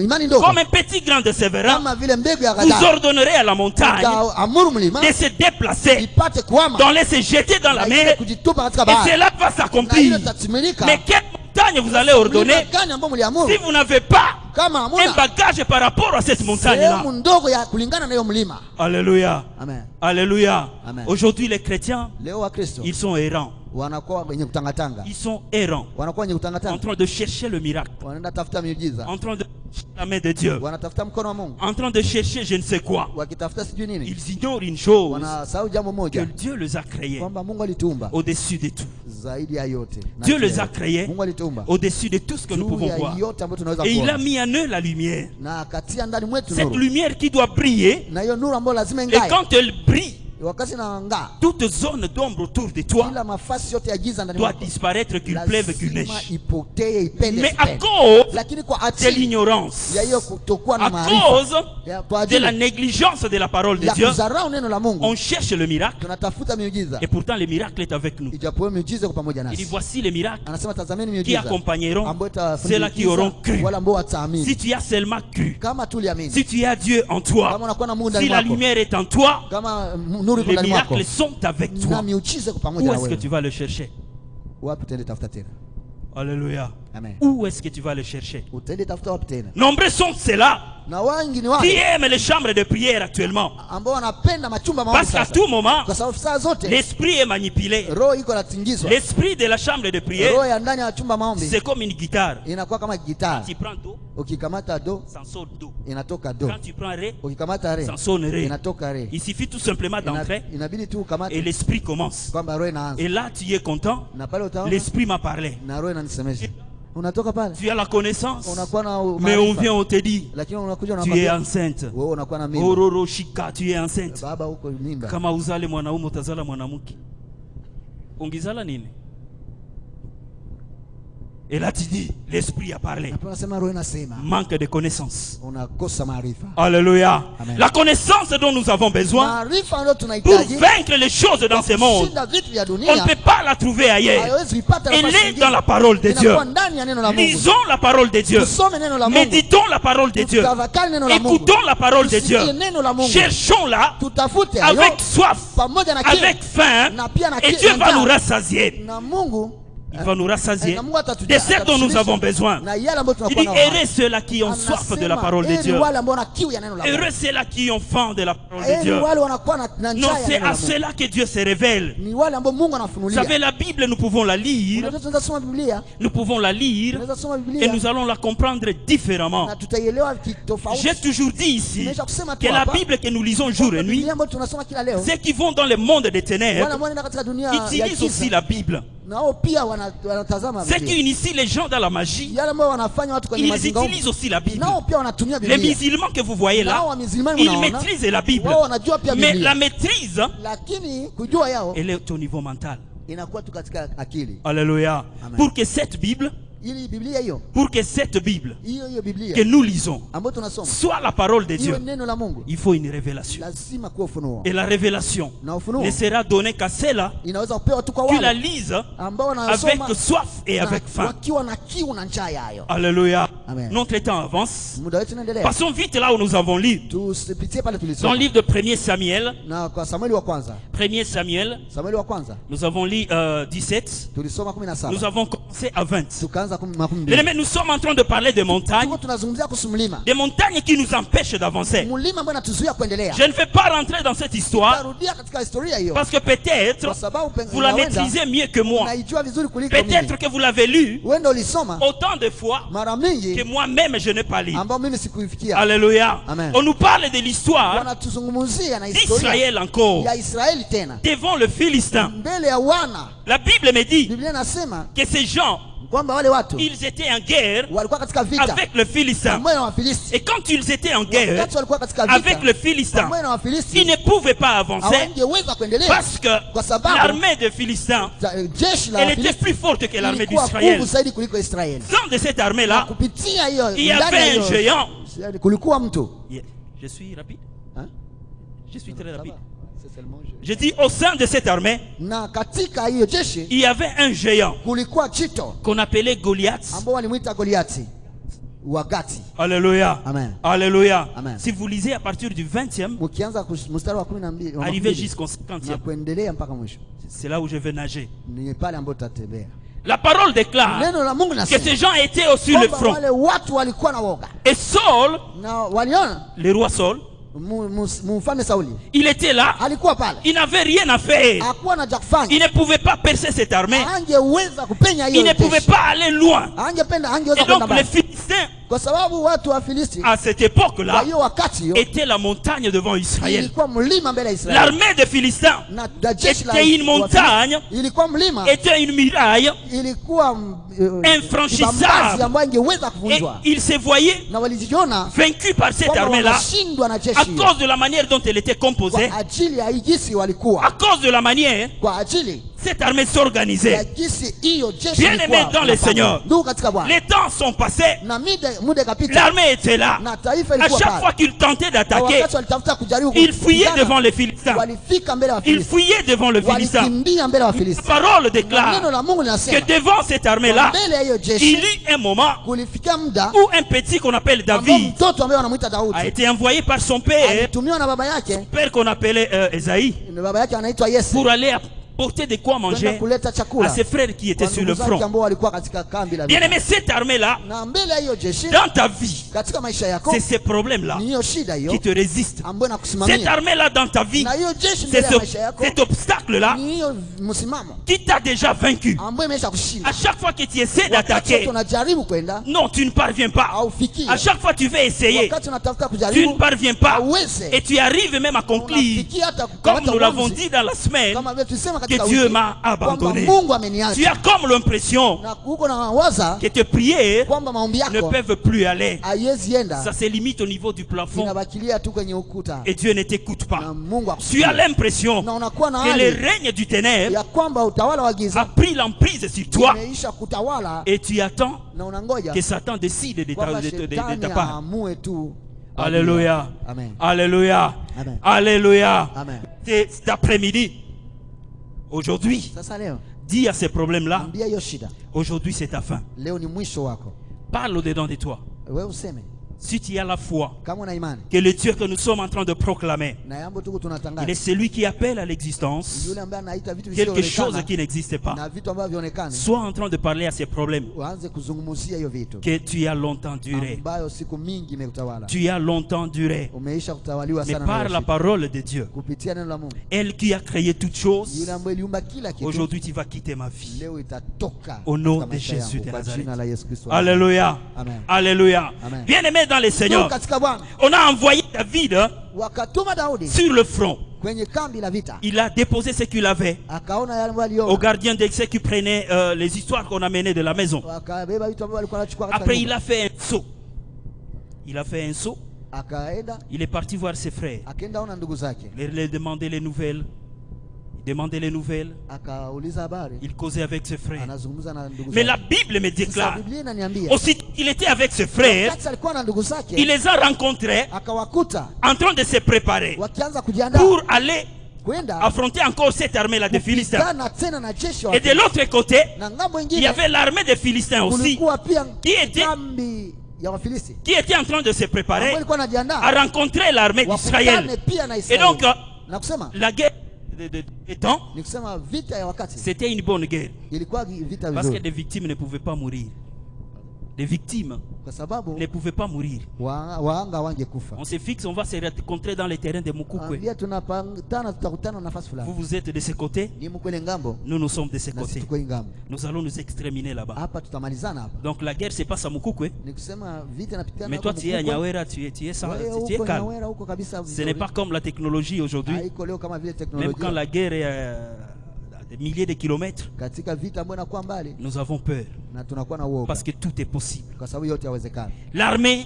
S3: imani ndogo
S1: comme un petit grain de sévérin,
S3: kama vile mbegu ya
S1: vous
S3: ghadhabu,
S1: ordonnerez à la montagne
S3: amuru mlima
S1: de se déplacer,
S3: ipate kuama
S1: d'en se jeter dans la
S3: na ile
S1: mer,
S3: kujitupa katika
S1: et
S3: bahari,
S1: cela va
S3: na ile
S1: s'accomplir.
S3: itatimilika.
S1: Mais quelle montagne vous allez
S3: Mlima
S1: ordonner
S3: gani ambao mliamuru?
S1: si vous n'avez pas
S3: Kama
S1: un
S3: hamuna
S1: bagage par rapport à cette montagne-là?
S3: sehemu ndogo ya kulingana na hiyo mlima.
S1: Alléluia.
S3: Amen.
S1: Alléluia.
S3: Amen.
S1: Aujourd'hui, les chrétiens,
S3: Leo Wakristo
S1: ils sont errants.
S3: wanakuwa wenye kutangatanga,
S1: Ils sont errants,
S3: wanakuwa wenye
S1: en
S3: kutangatanga,
S1: train de chercher le miracle,
S3: wanaenda tafuta miujiza,
S1: en train de chercher la main de Dieu,
S3: wanatafuta mkono wa Mungu,
S1: en train de chercher je ne sais quoi.
S3: wakitafuta sijui nini,
S1: Ils ignorent une chose,
S3: wanasahau jambo
S1: que
S3: moja,
S1: Dieu les a créés
S3: kwamba Mungu alituumba
S1: au-dessus de tout.
S3: zaidi ya yote. Na
S1: Dieu
S3: kile
S1: les a créés
S3: Mungu alituumba
S1: au-dessus de tout ce que nous
S3: juu
S1: pouvons
S3: ya
S1: voir.
S3: yote ambayo tunaweza
S1: Et il a
S3: kuona,
S1: mis en eux la lumière.
S3: na akatia ndani mwetu
S1: Cette
S3: nuru,
S1: lumière qui doit briller.
S3: na hiyo nuru ambayo lazima
S1: Et
S3: ingae.
S1: quand elle brille,
S3: Wakati inaangaa,
S1: toute zone d'ombre autour de toi
S3: kila mafasi yote ya giza ndani
S1: doit
S3: mwako
S1: disparaître, qu'il pleuve, qu'il
S3: lazima
S1: neige.
S3: ipotee, ipende,
S1: Mais à
S3: isipende.
S1: cause
S3: Lakini kwa
S1: de
S3: ajili
S1: l'ignorance,
S3: ya hiyo kutokuwa na
S1: à
S3: maarifa,
S1: cause
S3: kwa
S1: de la
S3: ajili
S1: négligence de la parole de
S3: ya
S1: Dieu,
S3: kudharau neno la Mungu,
S1: on cherche le miracle.
S3: tunatafuta miujiza,
S1: Et pourtant, le miracle est avec nous.
S3: ijapokuwa miujiza kwa pamoja
S1: Il dit
S3: nasi.
S1: voici les miracles
S3: Anasema tazameni
S1: qui
S3: miujiza
S1: accompagneront
S3: ambayo itafundi
S1: ceux-là qui auront
S3: miujiza,
S1: cru.
S3: wala ambao wataamini.
S1: Si tu as seulement cru,
S3: Kama tuliamini,
S1: si tu as Dieu en toi,
S3: kama unakuwa na Mungu
S1: si
S3: ndani
S1: la
S3: mwako,
S1: lumière est en toi,
S3: kama nuru iko
S1: les
S3: ndani mwako,
S1: miracles sont avec
S3: na
S1: toi.
S3: miujiza kwa pamoja
S1: Où
S3: na
S1: est-ce que
S3: wewe,
S1: tu vas le chercher?
S3: wapi utaenda tafuta tena?
S1: Alléluia.
S3: Amen.
S1: Où est-ce que tu vas le chercher?
S3: Utaenda tafuta wapi tena?
S1: Nombreux sont ceux-là
S3: Na wengi ni
S1: qui
S3: wale
S1: aiment les chambres de prière actuellement.
S3: ambao wanapenda machumba maombi
S1: Parce qu'à
S3: sasa,
S1: tout moment,
S3: kwa sababu saa zote
S1: l'esprit est manipulé.
S3: roho iko natingizwa.
S1: L'esprit de la chambre de prière,
S3: Roho ya ndani ya chumba maombi
S1: c'est comme une guitare.
S3: inakuwa kama gitaa.
S1: Tu prends do,
S3: Ukikamata do
S1: ça sonne do.
S3: inatoka do,
S1: Quand tu prends ré,
S3: ukikamata re
S1: ça sonne ré.
S3: inatoka re.
S1: Il suffit tout simplement d'entrer
S3: Inabidi tu
S1: et
S3: ukamate
S1: l'esprit commence.
S3: kwamba roho inaanza,
S1: Et là, tu es content.
S3: na pale utaona
S1: L'esprit m'a parlé.
S3: na roho inanisemesha. unatoka pale
S1: tu as la connaissance,
S3: unakuwa na
S1: mais on
S3: maarifa,
S1: vient, on te dit,
S3: lakini unakuja
S1: tu es
S3: unakwambia
S1: enceinte.
S3: wewe unakuwa na mimba.
S1: Ororo shika, tu es enceinte.
S3: Baba huko mimba.
S1: Kama uzale mwanaume utazala mwanamke. Ungizala nini? Et là tu dis, l'esprit a parlé.
S3: Hapo unasema roho inasema
S1: Manque de connaissance.
S3: unakosa maarifa.
S1: Alléluia.
S3: Amen.
S1: La connaissance dont nous avons besoin
S3: Maarifa ndio
S1: pour
S3: tunahitaji
S1: vaincre les choses dans ce monde,
S3: kushinda vitu vya
S1: on ne
S3: dunia.
S1: peut pas la trouver ailleurs.
S3: Haiwezi kuipata
S1: Elle
S3: nafasi
S1: est
S3: nyingine.
S1: dans la parole de Dieu.
S3: Inakuwa ndani ya neno la Mungu.
S1: Lisons la parole de Dieu.
S3: Tusome neno la Mungu.
S1: Méditons la parole de Dieu.
S3: Tutafakari neno la Mungu.
S1: Écoutons la parole de Dieu.
S3: Tusikie neno la Mungu.
S1: Cherchons-la
S3: Tutafute hayo
S1: avec soif,
S3: pamoja na kiu.
S1: avec faim,
S3: Na pia na
S1: et
S3: kiu,
S1: Dieu
S3: na
S1: va
S3: njaa.
S1: nous rassasier.
S3: Na Mungu
S1: Il va nous rassasier
S3: na Mungu
S1: de ce dont nous avons besoin.
S3: na yale ambayo
S1: Il
S3: tunakuwa
S1: dit,
S3: nayo.
S1: heureux ceux-là qui ont soif de la parole de
S3: Heri
S1: Dieu.
S3: wale ambao wana kiu ya neno la Mungu.
S1: Heureux ceux-là qui ont faim de la parole de
S3: Heri
S1: Dieu.
S3: wale wanakuwa na
S1: Non,
S3: njaa ya
S1: c'est
S3: neno la
S1: à
S3: Mungu.
S1: cela que Dieu se révèle.
S3: Ni wale ambao Mungu
S1: Vous
S3: anafunulia.
S1: savez, la Bible, nous pouvons la lire.
S3: Unajua tunaweza kusoma Biblia,
S1: Nous pouvons la lire
S3: tunaweza kusoma
S1: et
S3: Biblia
S1: nous allons la comprendre différemment.
S3: na tutaielewa kitofauti.
S1: J'ai toujours dit ici
S3: Nimesha kusema tu
S1: que la
S3: hapa,
S1: Bible que nous lisons jour et nuit,
S3: Biblia ambayo tunasoma kila leo,
S1: ceux qui vont dans le monde des
S3: wale
S1: ténèbres
S3: ambao wanaenda katika dunia ya
S1: utilisent aussi
S3: giza,
S1: la Bible.
S3: nao pia wanatazama
S1: Ceux qui
S3: Biblia.
S1: initient les gens dans la magie,
S3: Yale ambao wanafanya watu kwenye
S1: ils
S3: mazingaombwe,
S1: utilisent aussi la Bible.
S3: nao pia wanatumia
S1: Les
S3: Biblia.
S1: musulmans que vous voyez là,
S3: Nao wa musulmani
S1: ils
S3: mnaona,
S1: maîtrisent la Bible.
S3: wao wanajua pia
S1: Mais
S3: Biblia.
S1: la maîtrise,
S3: Lakini kujua yao
S1: elle est au niveau mental.
S3: inakuwa tu katika akili.
S1: Alléluia.
S3: Amen.
S1: Pour que cette Bible,
S3: Ili Biblia hiyo hiyo Biblia
S1: que nous lisons
S3: ambayo tunasoma
S1: soit la parole de
S3: iwe
S1: Dieu,
S3: neno la Mungu,
S1: il faut une révélation.
S3: lazima kuwa ufunuo.
S1: Et la révélation
S3: Na ufunuo
S1: ne sera donnée qu'à ceux-là
S3: inaweza kupewa tu kwa
S1: qui la
S3: wale
S1: lisent
S3: ambao
S1: avec
S3: wanasoma
S1: soif et
S3: na
S1: avec faim.
S3: wakiwa na kiu na njaa yayo.
S1: Alléluia.
S3: Amen.
S1: Notre temps avance.
S3: Muda wetu unaendelea.
S1: Passons vite là où nous avons lu.
S3: Tusipitie pale
S1: Dans le
S3: tulisoma.
S1: livre de 1er Samuel,
S3: Na kwa Samueli wa kwanza.
S1: 1er Samuel,
S3: Samueli wa kwanza
S1: nous avons lu 17.
S3: tulisoma 17.
S1: Nous avons commencé à 20.
S3: Tukaanza 12.
S1: Bien-aimés, nous sommes en train de parler des montagnes.
S3: Tuko tunazungumzia kuhusu mlima.
S1: Des montagnes qui nous empêchent d'avancer.
S3: Mlima ambao unatuzuia kuendelea.
S1: Je ne vais pas rentrer dans cette histoire
S3: Tarudia katika historia hiyo.
S1: parce que peut-être
S3: Kwa sababu
S1: vous la maîtrisez mieux que moi.
S3: unaijua vizuri kuliko mimi.
S1: Peut-être que vous l'avez lu
S3: Wewe ndio ulisoma
S1: autant de fois
S3: mara mingi
S1: que moi-même je n'ai pas lu.
S3: ambao mimi sikuifikia.
S1: Alléluia.
S3: Amen.
S1: On nous parle de l'histoire
S3: Wanatuzungumzia na historia
S1: d'Israël encore
S3: ya Israeli tena.
S1: devant le Philistin.
S3: Mbele ya wana.
S1: La Bible me dit
S3: Biblia inasema
S1: que ces gens,
S3: kwamba wale watu
S1: ils étaient en guerre
S3: walikuwa katika vita
S1: avec le Philistin.
S3: pamoja na Wafilisti.
S1: Et quand ils étaient en guerre
S3: Wakati walikuwa katika vita
S1: avec le Philistin,
S3: pamoja na
S1: ils
S3: Wafilisti,
S1: ne pouvaient pas avancer
S3: hawangeweza kuendelea
S1: parce que
S3: kwa sababu
S1: l'armée de Philistin,
S3: jeshi la
S1: elle était
S3: Wafilisti
S1: plus forte que l'armée
S3: ilikuwa
S1: d'Israël.
S3: nguvu zaidi kuliko Israeli.
S1: Dans de cette
S3: Na
S1: armée-là,
S3: kupitia hiyo
S1: il y
S3: ndani ya
S1: avait un
S3: hiyo
S1: géant.
S3: kulikuwa mtu.
S1: Yeah. Je suis rapide.
S3: Hein?
S1: Je suis très rapide.
S3: C'est seulement
S1: Je dis au sein de cette armée,
S3: na katika hiyo jeshi
S1: il y avait un géant
S3: kulikuwa chito
S1: qu'on appelait Goliath.
S3: ambao walimwita Goliati wa Gati.
S1: Alléluia.
S3: Amen.
S1: Alléluia.
S3: Amen.
S1: Si vous lisez à partir du 20e,
S3: Mkianza mstari wa 12 wa
S1: arrivez
S3: 12
S1: jusqu'au
S3: na
S1: 50e,
S3: kuendelea mpaka mwisho,
S1: c'est là où je vais nager.
S3: ni pale ambapo tutatembea.
S1: La parole déclare
S3: Neno la Mungu
S1: que
S3: linasema
S1: ces gens étaient aussi le
S3: kwamba
S1: front.
S3: wale watu walikuwa na woga
S1: Et Saul,
S3: na waliona
S1: le roi Saul,
S3: mfalme Sauli
S1: il était là.
S3: alikuwa pale,
S1: Il n'avait rien à faire.
S3: hakuwa na cha kufanya,
S1: Il ne pouvait pas percer cette armée.
S3: angeweza kupenya
S1: Il
S3: hiyo
S1: ne pouvait
S3: jeshi,
S1: pas aller loin.
S3: angeweza
S1: Et
S3: kwenda
S1: donc les
S3: mbali,
S1: Philistins,
S3: kwa sababu watu wa Filisti
S1: à cette
S3: kwa
S1: époque-là,
S3: hiyo wakati hiyo
S1: étaient la montagne devant Israël.
S3: ilikuwa mlima mbele ya Israeli,
S1: L'armée des Philistins
S3: na jeshi la
S1: était une montagne,
S3: ilikuwa mlima,
S1: était une muraille
S3: ilikuwa
S1: infranchissable.
S3: kibambazi ambayo ingeweza
S1: Et
S3: kuvunjwa,
S1: ils se voyaient
S3: na walijiona
S1: vaincus par cette
S3: kwamba
S1: armée-là
S3: wanashindwa na
S1: à
S3: jeshi hiyo,
S1: cause de la manière dont elle était composée,
S3: kwa ajili ya hii jinsi
S1: à
S3: walikuwa,
S1: cause de la manière
S3: kwa ajili
S1: cette armée
S3: ya
S1: s'organisait.
S3: jinsi hiyo jeshi
S1: Bien-aimés
S3: ilikuwa
S1: dans le
S3: inafanya.
S1: Seigneur,
S3: Ndugu katika Bwana,
S1: les temps sont passés,
S3: na muda ikapita,
S1: l'armée était là.
S3: na taifa
S1: À
S3: ilikuwa
S1: chaque
S3: pale,
S1: fois qu'ils tentaient
S3: na
S1: d'attaquer,
S3: wakati walitafuta kujaribu
S1: ils fuyaient
S3: kupigana,
S1: devant les Philistins.
S3: walifika mbele ya
S1: Ils
S3: Wafilisti,
S1: fuyaient devant le Philistin.
S3: walikimbia mbele ya
S1: La
S3: Wafilisti.
S1: parole
S3: Na
S1: déclare
S3: neno la Mungu
S1: que
S3: linasema
S1: devant cette armée-là,
S3: mbele ya hiyo
S1: il
S3: jeshi
S1: y eut un moment
S3: kulifikia muda
S1: où un petit qu'on appelle
S3: ambao
S1: David
S3: mtoto ambaye wanamuita
S1: a
S3: Daudi
S1: été envoyé par son père,
S3: alitumiwa na baba yake,
S1: père qu'on appelait Esaïe,
S3: na baba yake anaitwa Yese,
S1: pour aller apporter de quoi
S3: kwenda
S1: manger
S3: kuleta
S1: à
S3: chakula
S1: ses frères qui étaient
S3: kwa
S1: sur le
S3: ndugu zake
S1: front.
S3: ambao walikuwa katika kambi la vita.
S1: Bien-aimé, cette armée-là,
S3: Na mbele ya hiyo jeshi
S1: dans ta vie,
S3: katika maisha yako
S1: c'est ces problèmes-là
S3: ni hiyo shida hiyo
S1: qui te résistent.
S3: ambayo
S1: Cette
S3: inakusimamia,
S1: armée-là dans ta vie,
S3: na hiyo jeshi
S1: c'est
S3: mbele ya maisha yako
S1: cet obstacle-là
S3: ni hiyo msimamo
S1: qui t'a déjà vaincu.
S3: ambayo imesha kushinda.
S1: À chaque fois que tu essaies
S3: Wakati
S1: d'attaquer,
S3: unajaribu kwenda
S1: non, tu ne parviens pas.
S3: haufikii,
S1: À chaque fois que tu veux essayer,
S3: wakati unatafuta
S1: tu ne
S3: kujaribu
S1: parviens pas.
S3: hauwezi,
S1: Et tu arrives même à conclure,
S3: unafikia hata
S1: comme
S3: kukamata
S1: nous l'avons
S3: uamuzi,
S1: dit dans la semaine,
S3: kama vile tulisema katika
S1: Dieu
S3: wiki
S1: m'a abandonné.
S3: kwamba Mungu
S1: Tu
S3: ameniacha,
S1: as comme l'impression
S3: na uko na waza
S1: que tes prières
S3: kwamba maombi
S1: ne
S3: yako
S1: peuvent plus aller.
S3: haiwezi enda,
S1: Ça se limite au niveau du plafond
S3: inabakilia tu kwenye ukuta
S1: et Dieu ne t'écoute
S3: na
S1: pas.
S3: Mungu
S1: Tu
S3: akusikia.
S1: as l'impression
S3: Na unakuwa na
S1: que le
S3: hali
S1: règne du ténèbre
S3: ya kwamba utawala wa
S1: a
S3: giza
S1: pris l'emprise sur toi
S3: imeisha kutawala,
S1: et tu attends
S3: na unangoja
S1: que Satan décide de
S3: kwamba
S1: ta
S3: shetani
S1: part.
S3: aamue tu.
S1: Alléluia.
S3: Amen.
S1: Alléluia.
S3: Amen.
S1: Alléluia.
S3: Amen.
S1: Cet après-midi, aujourd'hui,
S3: Sasa leo
S1: dis à ces problèmes-là,
S3: ambia hiyo shida,
S1: aujourd'hui c'est ta fin.
S3: leo ni mwisho wako.
S1: Parle au-dedans de toi.
S3: Wewe useme
S1: Si tu as la foi
S3: kama una imani
S1: que le Dieu que nous sommes en train de proclamer,
S3: na yambo tuko
S1: il
S3: tunatangaza,
S1: est celui qui appelle à l'existence
S3: yule ambaye anaita vitu
S1: quelque chose
S3: visivyoonekana
S1: qui n'existe pas.
S3: na vitu ambavyo vionekane,
S1: Sois en train de parler à ces problèmes
S3: uanze kuzungumzia hiyo vitu
S1: que tu as longtemps duré.
S3: ambayo siku mingi imekutawala,
S1: Tu as longtemps duré.
S3: umeisha kutawaliwa
S1: Mais
S3: sana
S1: par
S3: na
S1: la
S3: hiyo
S1: parole de Dieu,
S3: shida. Kupitia neno la Mungu,
S1: elle qui a créé toutes choses,
S3: yule ambaye iliumba kila kitu,
S1: aujourd'hui tu vas quitter ma vie.
S3: leo itatoka
S1: Au nom
S3: katika
S1: de
S3: maisha
S1: Jésus
S3: yangu,
S1: de
S3: kwa
S1: Nazareth.
S3: jina la Yesu Kristo.
S1: Alléluia.
S3: Amen.
S1: Alléluia.
S3: Amen.
S1: Bien-aimés dans les Seigneurs,
S3: Katika Bwana
S1: on a envoyé David
S3: wakatuma Daudi
S1: sur le front.
S3: kwenye kambi la vita,
S1: Il a déposé ce qu'il avait
S3: akaona yale ambayo
S1: au
S3: aliona,
S1: gardien de ceux qui prenaient les histoires qu'on amenait de la maison.
S3: wakabeba vitu ambavyo alikuwa anachukua katika
S1: Après, il
S3: nyumba.
S1: a fait un saut. Il a fait un saut.
S3: Akaenda
S1: Il est parti voir ses frères.
S3: akaenda ona ndugu zake,
S1: Il demandait les nouvelles. Il demandait les nouvelles.
S3: akauliza habari,
S1: Il causait avec ses frères.
S3: anazungumza na ndugu
S1: Mais la
S3: zake.
S1: Bible me
S3: Sasa
S1: déclare,
S3: Biblia inaniambia
S1: aussitôt qu'il était avec ses frères,
S3: wakati alikuwa na ndugu
S1: il
S3: zake,
S1: les a rencontrés
S3: akawakuta
S1: en train de se préparer
S3: wakianza kujiandaa
S1: pour aller
S3: kwenda
S1: affronter encore cette armée-là de Philistins.
S3: kupigana tena na jeshi
S1: Et de l'autre côté,
S3: na ngambo
S1: il y
S3: ingine
S1: avait l'armée des Philistins aussi
S3: kulikuwa pia
S1: qui était-
S3: kambi ya Wafilisti
S1: qui était en train de se préparer
S3: ambao ilikuwa
S1: à
S3: inajiandaa
S1: rencontrer l'armée d'Israël.
S3: wakutane pia na
S1: Et
S3: Israeli.
S1: donc,
S3: Na kusema
S1: la guerre des temps,
S3: ni kusema vita ya wakati
S1: c'était une bonne guerre.
S3: ilikuwa vita
S1: Parce que
S3: vizuri,
S1: des victimes ne pouvaient pas mourir. Des victimes
S3: kwa sababu
S1: ne pouvaient pas mourir.
S3: waanga wangekufa.
S1: On se fixe, on va se rencontrer dans les terrains de Mukukwe.
S3: Ambia tunapangana, tutakutana nafasi
S1: Vous,
S3: fulani,
S1: vous êtes de ce côté,
S3: ni mkwele ngambo
S1: nous, nous sommes de ce
S3: na sisi
S1: côté.
S3: tuko hii ngambo.
S1: Nous allons nous exterminer là-bas.
S3: Hapa tutamalizana hapa,
S1: Donc la guerre se passe à Mukukwe.
S3: ni kusema vita inapitikana
S1: Mais
S3: hapa
S1: toi, tu es à
S3: Mukukwe.
S1: Nyawera, tu es, sans,
S3: Wewe
S1: tu es
S3: huko
S1: calme.
S3: Nyawera huko kabisa
S1: Ce
S3: vizuri.
S1: n'est pas comme la technologie aujourd'hui.
S3: Haiko leo kama vile
S1: Même quand
S3: teknolojia.
S1: la guerre est à des milliers de kilomètres,
S3: Katika vita ambayo inakuwa mbali
S1: nous avons peur.
S3: na tunakuwa na uoga,
S1: Parce que tout est possible.
S3: kwa sababu yote yawezekana.
S1: L'armée,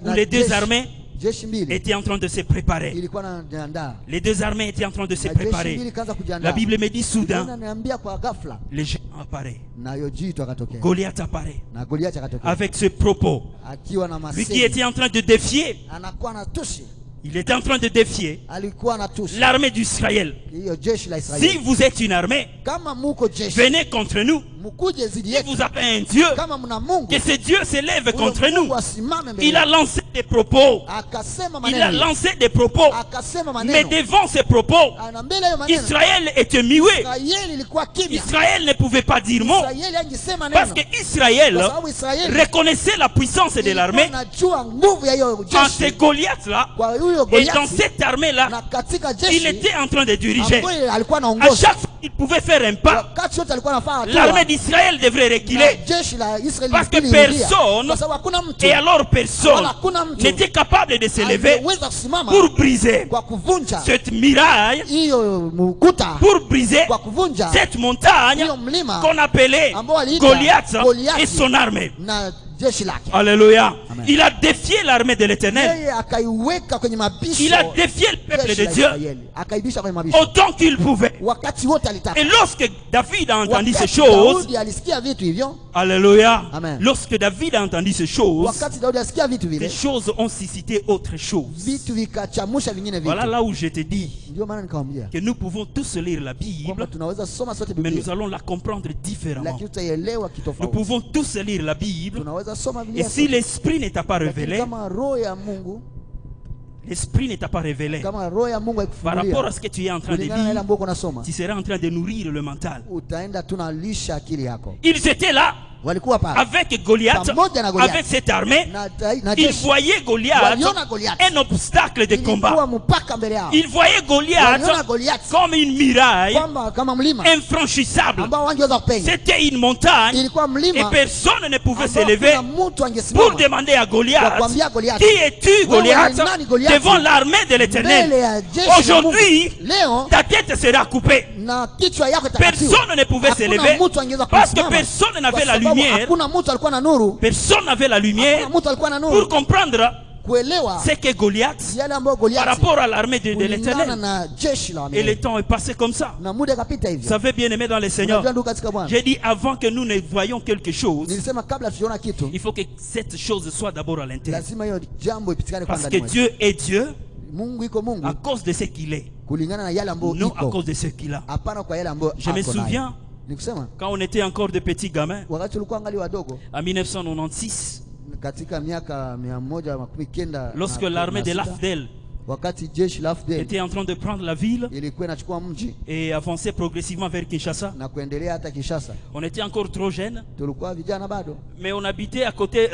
S1: ou les deux armées,
S3: jeshi mbili
S1: étaient en train de se préparer.
S3: ilikuwa inajiandaa,
S1: Les deux armées étaient en train de se
S3: na jeshi
S1: préparer.
S3: mbili kaanza kujiandaa.
S1: La Bible me dit soudain,
S3: Inaniambia kwa ghafla
S1: les gens apparaissent.
S3: na hiyo jitu akatokea
S1: Goliath apparaît.
S3: na Goliathi akatokea
S1: Avec ce propos,
S3: akiwa na
S1: lui qui
S3: masemi,
S1: était en train de défier,
S3: anakuwa na tushi,
S1: il était en train de défier
S3: alikuwa na tushi
S1: l'armée d'Israël.
S3: hiyo jeshi la
S1: Si
S3: Israeli.
S1: vous êtes une armée,
S3: Kama muko jeshi,
S1: venez contre nous.
S3: mkuje zidi
S1: Si
S3: yetu.
S1: vous avez un Dieu,
S3: Kama mna Mungu,
S1: que ce Dieu s'élève
S3: huyo
S1: contre nous.
S3: Mungu asimame mbele
S1: Il a
S3: yetu.
S1: lancé des propos.
S3: Akasema
S1: Il a
S3: maneno,
S1: lancé des propos.
S3: akasema
S1: Mais
S3: maneno,
S1: devant ces propos,
S3: na mbele ya maneno
S1: Israël était muet.
S3: Israeli ilikuwa kimya.
S1: Israël ne pouvait pas dire mot.
S3: Israeli angesema
S1: Parce
S3: neno
S1: que Israël
S3: kwa sababu Israeli
S1: reconnaissait la puissance de l'armée
S3: anajua nguvu ya hiyo
S1: en ces
S3: jeshi.
S1: Goliaths-là.
S3: Kwa huyo
S1: Et dans
S3: Goliathi
S1: cette armée-là,
S3: na katika
S1: il
S3: jeshi
S1: était en train de diriger.
S3: ambaye alikuwa
S1: À
S3: anaongoza,
S1: chaque fois qu'il pouvait faire un pas,
S3: wakati yote alikuwa anafanya
S1: l'armée
S3: hatua,
S1: d'Israël devrait
S3: na
S1: reculer.
S3: jeshi la Israeli
S1: Parce que
S3: lilirudia.
S1: personne,
S3: Kwa sababu hakuna mtu
S1: et alors personne,
S3: wala hakuna mtu
S1: n'était capable de se lever
S3: angeweza kusimama
S1: pour briser
S3: kwa kuvunja
S1: cette muraille,
S3: hiyo mkuta,
S1: pour briser
S3: kwa kuvunja
S1: cette montagne
S3: hiyo mlima
S1: qu'on appelait
S3: ambao waliita
S1: Goliath
S3: Goliathi
S1: et son armée.
S3: na jeshi lake.
S1: Alléluia.
S3: Amen.
S1: Il a défié l'armée de l'Éternel.
S3: Yeye akaiweka kwenye mabisho,
S1: Il a défié le peuple
S3: jeshi
S1: de
S3: la
S1: Dieu
S3: Israeli akaibisha kwenye mabisho
S1: autant qu'il pouvait.
S3: wakati wote alitaka.
S1: Et lorsque David a entendu ces
S3: Wakati
S1: choses,
S3: Daudi alisikia vitu hivyo,
S1: Alléluia.
S3: Amen.
S1: Lorsque David a entendu ces choses,
S3: wakati Daudi alisikia vitu
S1: les
S3: vile,
S1: choses ont suscité autre chose.
S3: vitu vikachamusha vingine
S1: Voilà
S3: vitu.
S1: là où je te dis
S3: Ndio maana nikamwambia
S1: que nous pouvons tous lire la Bible,
S3: kwamba tunaweza soma sote
S1: mais
S3: Biblia,
S1: nous allons la comprendre différemment.
S3: lakini tutaielewa
S1: Nous
S3: kitofauti.
S1: pouvons tous lire la Bible,
S3: Tunaweza soma
S1: et
S3: Biblia
S1: si
S3: sote,
S1: l'Esprit ne t'a pas
S3: lakini
S1: révélé,
S3: kama roho ya Mungu,
S1: l'Esprit ne t'a pas révélé,
S3: kama roho ya Mungu
S1: par rapport à
S3: haikufunulia
S1: ce que tu es en train de
S3: kulingana na ile
S1: lire,
S3: ambayo unasoma,
S1: tu seras en train de nourrir le mental.
S3: utaenda tunalisha akili yako.
S1: Ils étaient là
S3: walikuwa pale
S1: avec Goliath,
S3: pamoja na Goliath,
S1: avec cette armée.
S3: na
S1: Il
S3: jeshi.
S1: voyait Goliath
S3: Waliona Goliath
S1: un obstacle de
S3: ilikuwa
S1: combat.
S3: mpaka mbele yao.
S1: Il voyait Goliath
S3: Waliona Goliath
S1: comme une muraille
S3: kwamba kama mlima
S1: infranchissable.
S3: ambao wangeweza kupenya.
S1: C'était une montagne
S3: Ilikuwa
S1: et
S3: mlima
S1: personne ne pouvait
S3: ambao
S1: s'élever
S3: kuna mtu
S1: pour
S3: angesimama
S1: demander à
S3: kwa
S1: Goliath,
S3: kuambia Goliath,
S1: qui es-tu Goliath,
S3: wewe ni nani Goliath?
S1: devant l'armée de
S3: mbele
S1: l'Éternel.
S3: ya jeshi la Mungu.
S1: Aujourd'hui,
S3: Leo
S1: ta tête sera coupée.
S3: na kichwa yako itakatiwa.
S1: Personne ne pouvait s'élever
S3: Hakuna mtu angeweza
S1: parce que
S3: kusimama.
S1: personne n'avait
S3: Kwa
S1: la
S3: sababu
S1: lumière.
S3: hakuna mtu alikuwa na nuru.
S1: Personne n'avait la lumière
S3: Hakuna mtu alikuwa na
S1: pour
S3: nuru
S1: comprendre
S3: kuelewa
S1: ce que Goliath
S3: yale ambayo
S1: par
S3: Goliath
S1: rapport à l'armée de
S3: kulingana
S1: l'Éternel.
S3: na jeshi la
S1: Et
S3: Wamisri.
S1: le temps est passé comme ça.
S3: Na muda kapita
S1: Vous
S3: hivyo.
S1: savez, bien aimé dans le Seigneur,
S3: Unajua ndugu katika Bwana,
S1: j'ai dit avant que nous ne voyions quelque chose,
S3: nilisema kabla tusiona kitu
S1: il faut que cette chose soit d'abord à l'intérieur.
S3: lazima hiyo jambo ipitikane
S1: Parce
S3: kwanza
S1: que
S3: ndani mwetu.
S1: Dieu est Dieu
S3: Mungu iko Mungu
S1: à cause de ce qu'il est,
S3: kulingana na yale ambayo
S1: non à
S3: iko,
S1: cause de ce qu'il a.
S3: hapana kwa yale ambayo
S1: Je me
S3: ako nayo.
S1: souviens
S3: Nikusema
S1: quand on était encore de petits gamins,
S3: wakati ulikuwa angali wadogo
S1: en 1996,
S3: katika miaka 190
S1: lorsque l'armée de l'AFDEL
S3: wakati jeshi la AFDEL
S1: était en train de prendre la ville
S3: ilikuwa inachukua mji
S1: et avancer progressivement vers Kinshasa.
S3: na kuendelea hata Kinshasa,
S1: On était encore trop jeunes,
S3: tulikuwa vijana bado,
S1: mais on habitait à côté,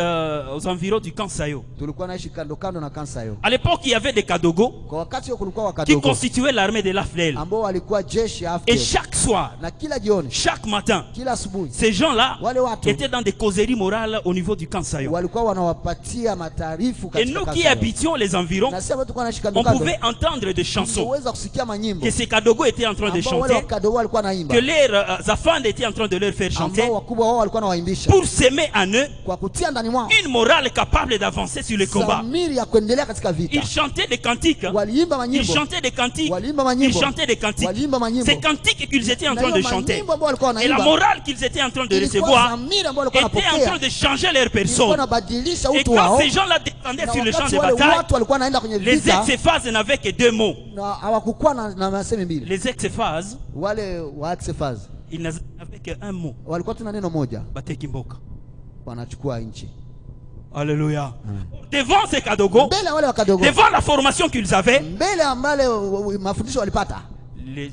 S1: aux environs du camp Sayo.
S3: tulikuwa naishi kando kando na kansa hiyo.
S1: À l'époque, il y avait des Kadogo
S3: Kwa wakati huo kulikuwa
S1: qui
S3: wakadogo
S1: constituaient l'armée de l'AFDEL.
S3: ambao walikuwa jeshi ya
S1: Et
S3: AFDEL,
S1: chaque soir,
S3: na kila jioni,
S1: chaque matin,
S3: kila asubuhi
S1: ces gens-là
S3: wale watu
S1: étaient dans des causeries morales au niveau du camp Sayo.
S3: walikuwa wanawapatia mataarifu
S1: Et
S3: katika
S1: nous
S3: kansa
S1: qui
S3: hiyo.
S1: habitions les environs,
S3: Na sisi ambao tulikuwa naishi kando
S1: on
S3: kando
S1: pouvait entendre des chansons
S3: tunaweza kusikia manyimbo
S1: que ces Kadogo étaient en train de
S3: ambao wale
S1: chanter,
S3: wakadogo walikuwa naimba,
S1: que leurs afans étaient en train de leur faire chanter,
S3: ambao wakubwa wao walikuwa nawaimbisha
S1: pour s'aimer en eux
S3: kwa kutia ndani mwao
S1: une morale capable d'avancer sur le combat.
S3: dhamiri ya kuendelea katika vita.
S1: Ils chantaient des cantiques,
S3: Waliimba
S1: ils
S3: manyimbo,
S1: chantaient des cantiques,
S3: waliimba
S1: ils
S3: manyimbo,
S1: chantaient des cantiques.
S3: waliimba manyimbo.
S1: Ces cantiques qu'ils étaient en
S3: Na
S1: train de
S3: hiyo
S1: chanter
S3: manyimbo ambao walikuwa
S1: et la
S3: wanaimba
S1: morale qu'ils étaient en train de
S3: ilikuwa
S1: recevoir
S3: dhamiri ambao walikuwa
S1: était en train
S3: wanapokea,
S1: de changer leur
S3: ilikuwa
S1: personne.
S3: inabadilisha
S1: Et
S3: utu
S1: quand
S3: wao.
S1: ces gens-là descendaient
S3: Na
S1: sur le champ
S3: wakati
S1: de
S3: wale
S1: bataille,
S3: watu walikuwa wanaenda kwenye
S1: les
S3: vita
S1: ex-phases n'avaient que deux mots.
S3: na hawakukuwa na masemi mbili.
S1: Les ex-phases,
S3: Wale wa Axefaz
S1: ils n'avaient qu'un mot.
S3: walikuwa tuna neno moja,
S1: Batekimboka.
S3: wanachukua nchi.
S1: Alléluia. Devant ces Kadogo,
S3: Mbele ya wale wakadogo,
S1: devant la formation qu'ils avaient,
S3: mbele ya wale mafundisho walipata,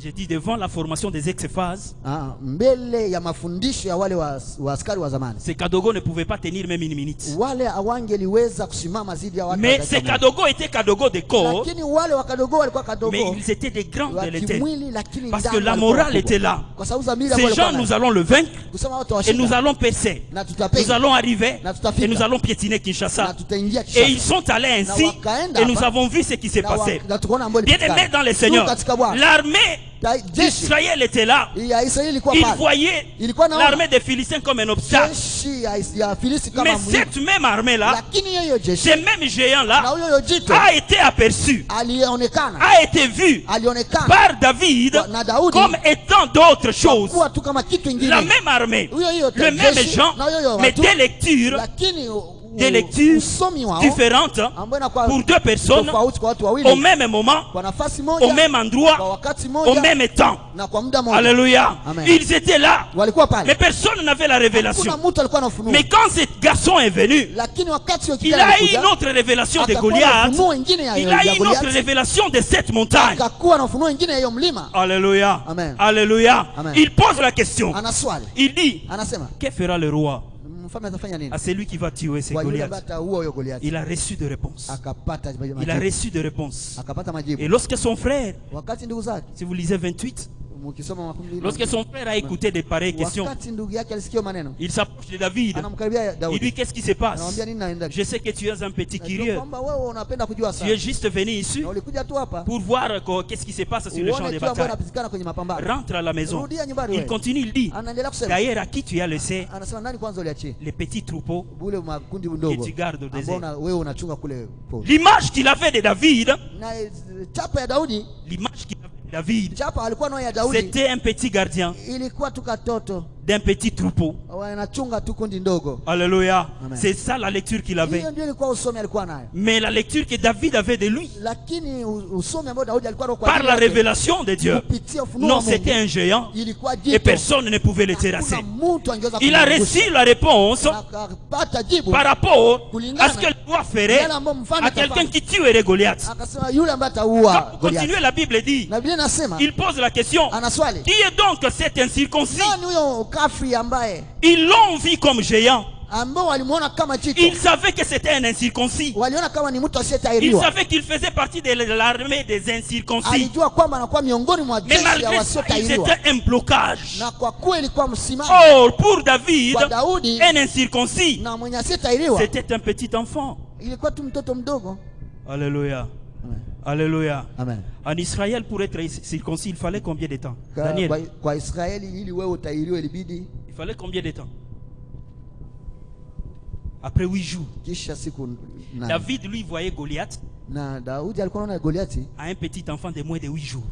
S1: j'ai dit devant la formation des ex-phases,
S3: mbele ya mafundisho ya wale wa askari wa zamani,
S1: ces Kadogo ne pouvaient pas tenir même une minute.
S3: wale hawangeliweza kusimama zidi ya watu
S1: Mais
S3: wa
S1: ces
S3: dakika moja.
S1: Kadogo étaient Kadogo de corps,
S3: Lakini wale wakadogo walikuwa kadogo
S1: mais ils étaient des grands de
S3: wa
S1: l'éternel.
S3: kimwili, lakini
S1: Parce que
S3: ndani
S1: la
S3: walikuwa
S1: morale
S3: wakubwa.
S1: était là.
S3: Kwa sababu dhamiri
S1: Ces
S3: ambayo walikuwa
S1: gens,
S3: nayo.
S1: nous allons le vaincre
S3: Kusema watu
S1: et
S3: washinda,
S1: nous allons percer.
S3: na
S1: Nous
S3: tutapenya,
S1: allons arriver
S3: na tutafika,
S1: et nous allons piétiner
S3: na
S1: Kinshasa.
S3: tutaingia
S1: Et
S3: Kinshasa.
S1: ils sont allés
S3: Na
S1: ainsi
S3: wakaenda
S1: et nous
S3: hapa,
S1: avons vu ce qui s'est
S3: na
S1: passé.
S3: na tukaona ambayo
S1: Bien
S3: ilipatikana.
S1: aimés dans le
S3: Ndugu
S1: Seigneur,
S3: katika Bwana,
S1: l'armée
S3: jeshi
S1: d'Israël était là.
S3: ya Israeli ilikuwa
S1: Ils
S3: pale,
S1: voyaient
S3: ilikuwa naona
S1: l'armée des Philistins comme un obstacle.
S3: jeshi ya Filisti kama
S1: Mais
S3: mlima,
S1: cette même armée-là,
S3: lakini hiyo jeshi
S1: ce même
S3: na
S1: géant-là,
S3: huyo jito
S1: a été aperçu,
S3: alionekana
S1: a été vu par David
S3: na Daudi
S1: comme étant d'autres choses.
S3: kuwa tu kama kitu
S1: La
S3: ingine,
S1: même armée,
S3: huyo
S1: le même
S3: jeshi,
S1: Jean,
S3: na huyo
S1: mais
S3: watu,
S1: des lectures
S3: lakini
S1: des lectures
S3: usomi wao
S1: différentes
S3: ambao inakuwa
S1: pour deux personnes
S3: tofauti kwa watu
S1: au
S3: wawili
S1: même moment,
S3: kwa nafasi moja,
S1: au même
S3: kwa
S1: endroit,
S3: wakati
S1: au
S3: moja
S1: même temps.
S3: na kwa muda mmoja.
S1: Alléluia.
S3: Amen.
S1: Ils étaient là,
S3: Walikuwa
S1: mais
S3: pale,
S1: personne n'avait la
S3: kuna
S1: révélation.
S3: mtu alikuwa na ufunuo,
S1: Mais quand ce garçon est venu,
S3: lakini wakati huo
S1: il
S3: kijana
S1: a eu
S3: alikuja,
S1: une autre révélation de
S3: akakuwa na
S1: Goliath.
S3: ufunuo ingine ya
S1: Il a eu une autre
S3: Goliath,
S1: révélation de cette montagne.
S3: akakuwa na ufunuo ingine ya hiyo mlima.
S1: Alléluia.
S3: Amen.
S1: Alléluia.
S3: Amen.
S1: Il pose la question.
S3: Ana swali,
S1: Il dit,
S3: anasema
S1: que fera le roi
S3: mfalme atafanya nini
S1: à celui qui va tuer ces
S3: kwa yule
S1: Goliaths?
S3: ambaye ataua huyo Goliath?
S1: Il a reçu de réponses.
S3: Akapata
S1: Il a
S3: majibu,
S1: reçu de réponses.
S3: akapata
S1: Et
S3: majibu.
S1: lorsque son frère,
S3: Wakati ndugu zake,
S1: si vous lisez 28,
S3: mkisoma makumi mbili,
S1: lorsque son frère a écouté des pareilles questions,
S3: wakati ndugu yake alisikia maneno,
S1: il s'approche de David.
S3: anamkaribia
S1: Il lui
S3: Daudi,
S1: dit, qu'est-ce qui se passe?
S3: anamwambia nini naenda,
S1: Je sais que tu es un petit
S3: najua
S1: curieux.
S3: kwamba wewe unapenda kujua
S1: Tu
S3: sana,
S1: es juste venu ici
S3: na ulikuja tu hapa
S1: pour voir qu'est-ce qui se passe sur le champ
S3: uone
S1: de
S3: tu ambayo
S1: bataille.
S3: inapitikana kwenye mapambano.
S1: Rentre à la maison.
S3: Rudia nyumbani
S1: Il
S3: wewe.
S1: continue, il dit,
S3: Anaendelea kusema,
S1: d'ailleurs, à qui tu as laissé
S3: anasema nani kwanza uliachie
S1: les petits troupeaux
S3: bule makundi
S1: que
S3: ndogo
S1: tu gardes au
S3: ambao
S1: désert?
S3: wewe unachunga kule pole.
S1: L'image qu'il avait de David,
S3: Na chapa ya Daudi,
S1: l'image qu'il avait de David,
S3: chapa alikuwa nayo ya Daudi
S1: c'était un petit gardien
S3: ilikuwa tu katoto
S1: d'un petit troupeau.
S3: wanachunga tu kundi ndogo.
S1: Alléluia.
S3: Amen.
S1: C'est ça la lecture qu'il avait.
S3: Hiyo ndio ilikuwa usomi alikuwa nayo,
S1: Mais la lecture que David avait de lui,
S3: lakini usomi ambao Daudi alikuwa nao kwa
S1: par
S3: ajili
S1: la
S3: yake,
S1: révélation de Dieu,
S3: kupitia ufunuo
S1: non,
S3: wa Mungu,
S1: c'était un géant
S3: ilikuwa
S1: et
S3: jito.
S1: personne ne pouvait le terrasser.
S3: Hakuna mtu angeweza
S1: Il a
S3: kumwangusha.
S1: reçu la réponse
S3: Na akapata jibu
S1: par rapport
S3: kulingana
S1: à ce que le roi ferait
S3: yale ambayo mfalme
S1: à quelqu'un
S3: atafanya.
S1: qui tuerait Goliath.
S3: Akasema yule ambaye
S1: Quand
S3: ataua
S1: vous
S3: Goliath.
S1: continuez, la Bible dit,
S3: Na Biblia inasema
S1: il pose la question,
S3: ana swali,
S1: qui est donc cet incirconcis?
S3: nani huyo kafiri ambaye
S1: Ils l'ont vu comme géant.
S3: ambao walimuona kama jitu.
S1: Ils savaient que c'était un incirconcis.
S3: Waliona kama ni mtu
S1: Ils
S3: asiyetahiriwa.
S1: savaient qu'il faisait partie de l'armée des incirconcis.
S3: Alijua kwamba anakuwa miongoni mwa
S1: Mais
S3: jeshi ya
S1: malgré ça,
S3: wasiotahiriwa.
S1: c'était un blocage.
S3: Na kwa kweli kwa msimamo
S1: Or, pour David,
S3: kwa Daudi
S1: un incirconcis,
S3: na mwenye asiyetahiriwa
S1: c'était un petit enfant.
S3: ilikuwa tu mtoto mdogo.
S1: Alléluia.
S3: Amen.
S1: Alléluia.
S3: Amen.
S1: En Israël, pour être circoncis, il fallait combien de temps? Daniel,
S3: Kwa Israeli ili wewe utahiriwe ilibidi
S1: il fallait combien de temps? Après 8 jours.
S3: kisha siku nane.
S1: David, lui, voyait Goliath
S3: Na Daudi alikuwa anaona Goliati
S1: à un petit enfant de moins de 8 jours.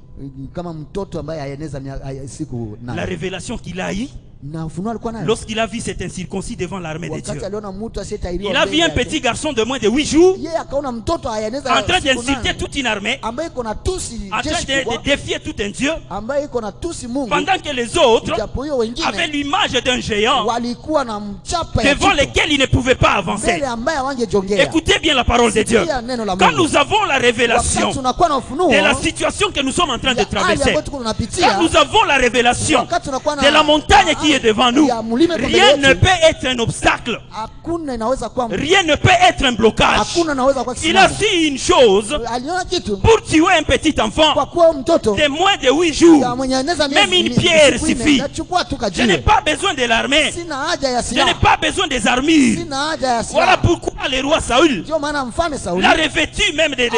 S3: kama mtoto ambaye haeneza siku
S1: La
S3: nane.
S1: révélation qu'il a eue,
S3: Na ufunuo alikuwa nayo.
S1: lorsqu'il a vu cet incirconcis devant l'armée de
S3: Wakati
S1: Dieu,
S3: aliona mtu asiyetahiriwa
S1: il a vu
S3: mbele
S1: un
S3: yake,
S1: petit garçon de moins de 8 jours
S3: yeye akaona mtoto haeneza
S1: en train
S3: siku
S1: d'insulter
S3: nane,
S1: toute une armée,
S3: ambaye iko na tusi
S1: en train
S3: jeshi
S1: de
S3: kubwa,
S1: défier tout un Dieu,
S3: ambaye iko na tusi Mungu,
S1: pendant que les autres
S3: japo hiyo
S1: avaient
S3: wengine
S1: l'image d'un géant
S3: walikuwa na mchapa ya
S1: devant
S3: jitu,
S1: lesquels ils ne pouvaient pas avancer.
S3: mbele ambaye hawangejongea.
S1: Écoutez bien la parole de Dieu.
S3: Sikia neno la
S1: Quand
S3: Mungu.
S1: nous avons la révélation
S3: Wakati tunakuwa na ufunuo
S1: de la situation que nous sommes en train de
S3: ya hali
S1: traverser,
S3: ambayo tuko tunapitia,
S1: quand nous avons la révélation
S3: wakati tunakuwa na
S1: de la montagne qui est devant nous,
S3: ya mlima iko mbele
S1: rien
S3: yetu,
S1: ne peut être un obstacle,
S3: hakuna inaweza kuwa
S1: rien ne peut être un blocage.
S3: hakuna inaweza kuwa
S1: Il a
S3: kisimamo.
S1: su une chose:
S3: Aliona kitu
S1: pour tuer un petit enfant
S3: kwa kuwa mtoto
S1: de moins de 8 jours,
S3: ya mwenye anaweza
S1: même une pierre suffit.
S3: nachukua tu
S1: Je n'ai
S3: kajiwe.
S1: pas besoin de l'armée,
S3: Sina haja ya
S1: je n'ai
S3: silaha,
S1: pas besoin des armures.
S3: sina haja ya
S1: Voilà
S3: silaha.
S1: pourquoi le roi Saül
S3: Ndio maana mfalme Sauli
S1: l'a revêtu même des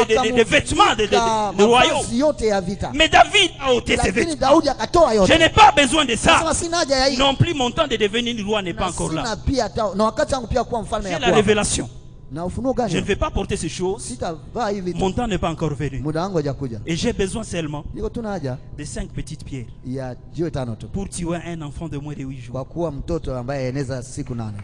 S1: vêtements de royaume.
S3: mavazi yote ya vita,
S1: Mais David a ôté ses
S3: lakini
S1: vêtements.
S3: Daudi akatoa
S1: Je
S3: yote.
S1: n'ai pas besoin de ça.
S3: Sasa sina haja ya hii,
S1: Non plus, mon temps de devenir roi n'est pas
S3: na
S1: encore là.
S3: sina pia hata na wakati wangu pia kuwa mfalme
S1: J'ai
S3: ya
S1: la
S3: kuwa
S1: révélation.
S3: na ufunuo
S1: Je ne
S3: gani?
S1: vais pas porter ces choses.
S3: Sitavaa hivi tu,
S1: Mon temps n'est pas encore venu.
S3: muda wangu hajakuja.
S1: Et j'ai besoin seulement
S3: Niko tuna haja
S1: de 5 petites pierres
S3: ya jiwe tano tu,
S1: pour tuer un enfant de moins de 8 jours.
S3: kwa kuwa mtoto ambaye eneza siku nane.